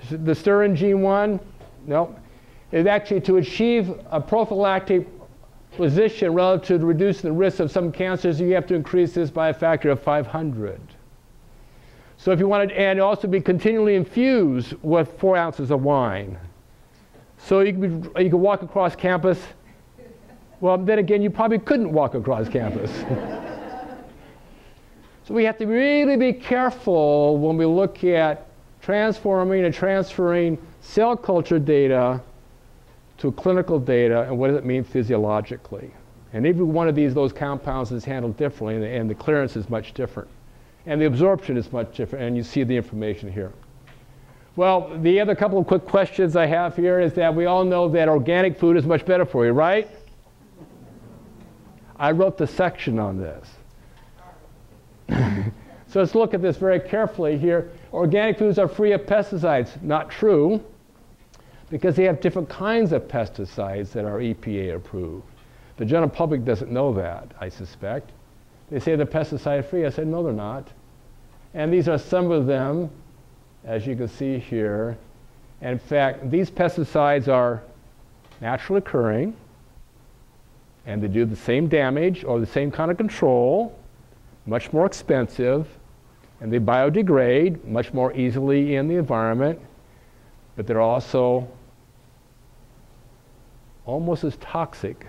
The stirring gene 1, no. It's actually to achieve a prophylactic position relative to reducing the risk of some cancers, you have to increase this by a factor of 500. So if you wanted, and also be continually infused with 4 ounces of wine. So you could walk across campus. Well, then again, you probably couldn't walk across campus. So we have to really be careful when we look at transforming and transferring cell culture data to clinical data, and what does it mean physiologically. And every one of those compounds is handled differently, and the clearance is much different. And the absorption is much different, and you see the information here. Well, the other couple of quick questions I have here is that we all know that organic food is much better for you, right? I wrote the section on this. So let's look at this very carefully here. Organic foods are free of pesticides. Not true, because they have different kinds of pesticides that are EPA approved. The general public doesn't know that, I suspect. They say they're pesticide free. I said, no, they're not. And these are some of them, as you can see here. And in fact, these pesticides are naturally occurring, and they do the same damage or the same kind of control, much more expensive, and they biodegrade much more easily in the environment, but they're also almost as toxic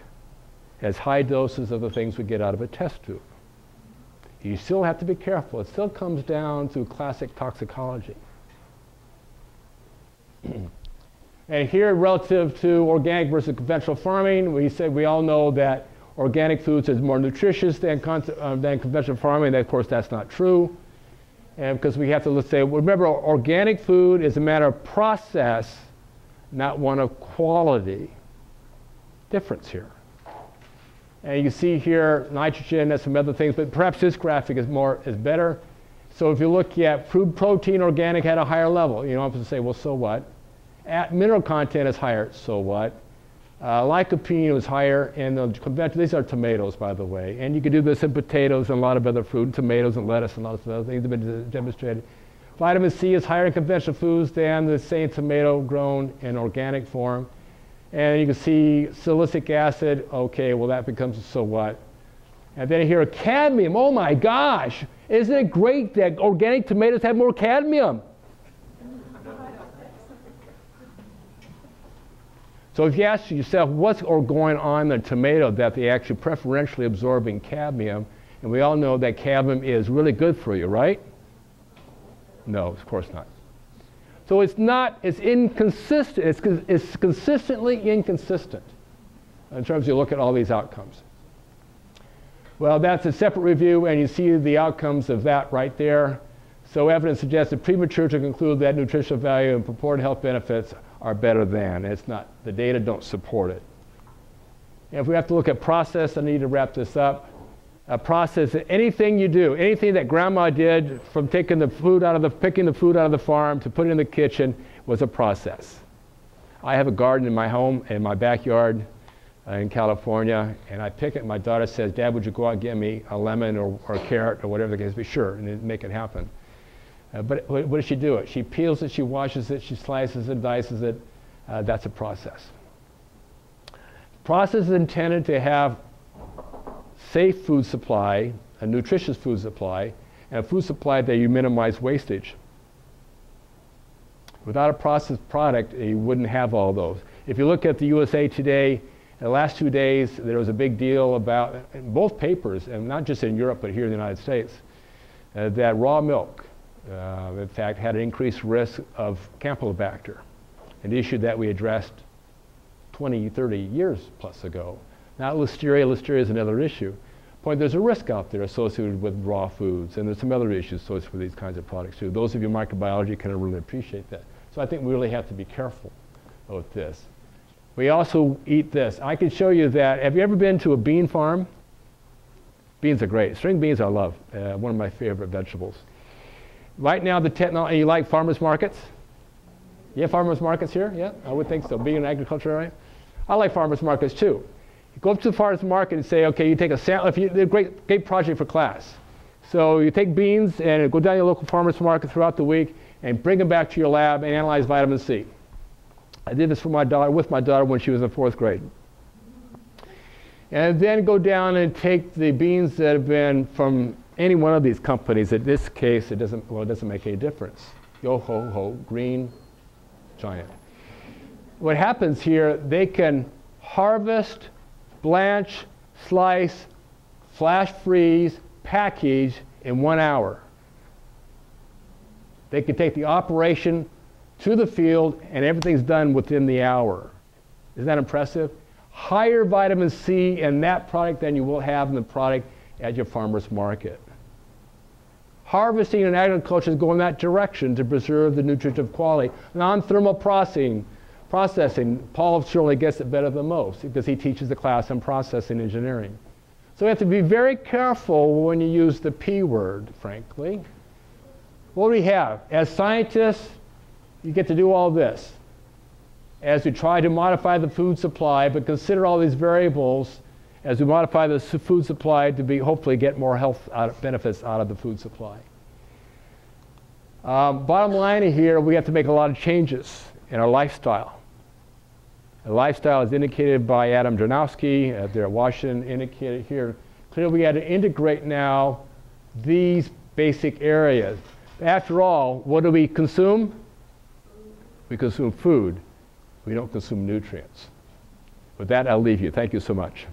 as high doses of the things we get out of a test tube. You still have to be careful. It still comes down to classic toxicology. And here, relative to organic versus conventional farming, we said we all know that organic foods is more nutritious than conventional farming. And of course, that's not true. And because we have to, let's say, remember, organic food is a matter of process, not one of quality. Difference here. And you see here nitrogen and some other things, but perhaps this graphic is better. So if you look at food protein, organic had a higher level. You don't have to say, well, so what? Mineral content is higher, so what? Lycopene was higher in the conventional. These are tomatoes, by the way. And you can do this in potatoes and a lot of other fruit, tomatoes and lettuce and lots of other things have been demonstrated. Vitamin C is higher in conventional foods than the same tomato grown in organic form. And you can see silicic acid, okay, well that becomes a so what. And then here cadmium, oh my gosh, isn't it great that organic tomatoes have more cadmium? So if you ask yourself what's going on in the tomato that they actually preferentially absorbing cadmium, and we all know that cadmium is really good for you, right? No, of course not. So it's inconsistent, it's consistently inconsistent in terms of you look at all these outcomes. Well, that's a separate review, and you see the outcomes of that right there. So evidence suggests it's premature to conclude that nutritional value and purported health benefits are better than. It's not, the data don't support it. And if we have to look at process, I need to wrap this up. Process, anything you do, anything that grandma did from picking the food out of the farm to put it in the kitchen was a process. I have a garden in my home, in my backyard in California, and I pick it, my daughter says, Dad, would you go out and get me a lemon or a carrot or whatever the case be? Sure, and make it happen. But what does she do? She peels it, she washes it, she slices it, dices it. That's a process. Process is intended to have safe food supply, a nutritious food supply, and a food supply that you minimize wastage. Without a processed product, you wouldn't have all those. If you look at the USA Today, in the last 2 days, there was a big deal about, in both papers, and not just in Europe, but here in the United States, that raw milk, in fact, had an increased risk of Campylobacter, an issue that we addressed 20, 30 years plus ago. Not listeria. Listeria is another issue. There's a risk out there associated with raw foods, and there's some other issues associated with these kinds of products too. Those of you in microbiology can really appreciate that. So I think we really have to be careful with this. We also eat this. I can show you that. Have you ever been to a bean farm? Beans are great. String beans I love. One of my favorite vegetables. Right now, the technology, you like farmers markets? You have farmers markets here? Yeah, I would think so. Being in agriculture, right? I like farmers markets too. You go up to the farmer's market and say, okay, you take a sample. If you did a great project for class. So you take beans and go down to your local farmer's market throughout the week and bring them back to your lab and analyze vitamin C. I did this for my daughter, with my daughter when she was in 4th grade. And then go down and take the beans that have been from any one of these companies. In this case, it doesn't make any difference. Yo-ho-ho, Green Giant. What happens here, they can harvest, blanch, slice, flash freeze, package in 1 hour. They can take the operation to the field and everything's done within the hour. Isn't that impressive? Higher vitamin C in that product than you will have in the product at your farmer's market. Harvesting and agriculture is going that direction to preserve the nutritive quality. Non-thermal processing, Paul surely gets it better than most because he teaches the class on processing engineering. So we have to be very careful when you use the P word, frankly. What do we have? As scientists, you get to do all this as we try to modify the food supply, but consider all these variables as we modify the food supply to hopefully get more health benefits out of the food supply. Bottom line here, we have to make a lot of changes in our lifestyle. The lifestyle is indicated by Adam Janowski there at Washington, indicated here. Clearly, we got to integrate now these basic areas. After all, what do we consume? We consume food. We don't consume nutrients. With that, I'll leave you. Thank you so much.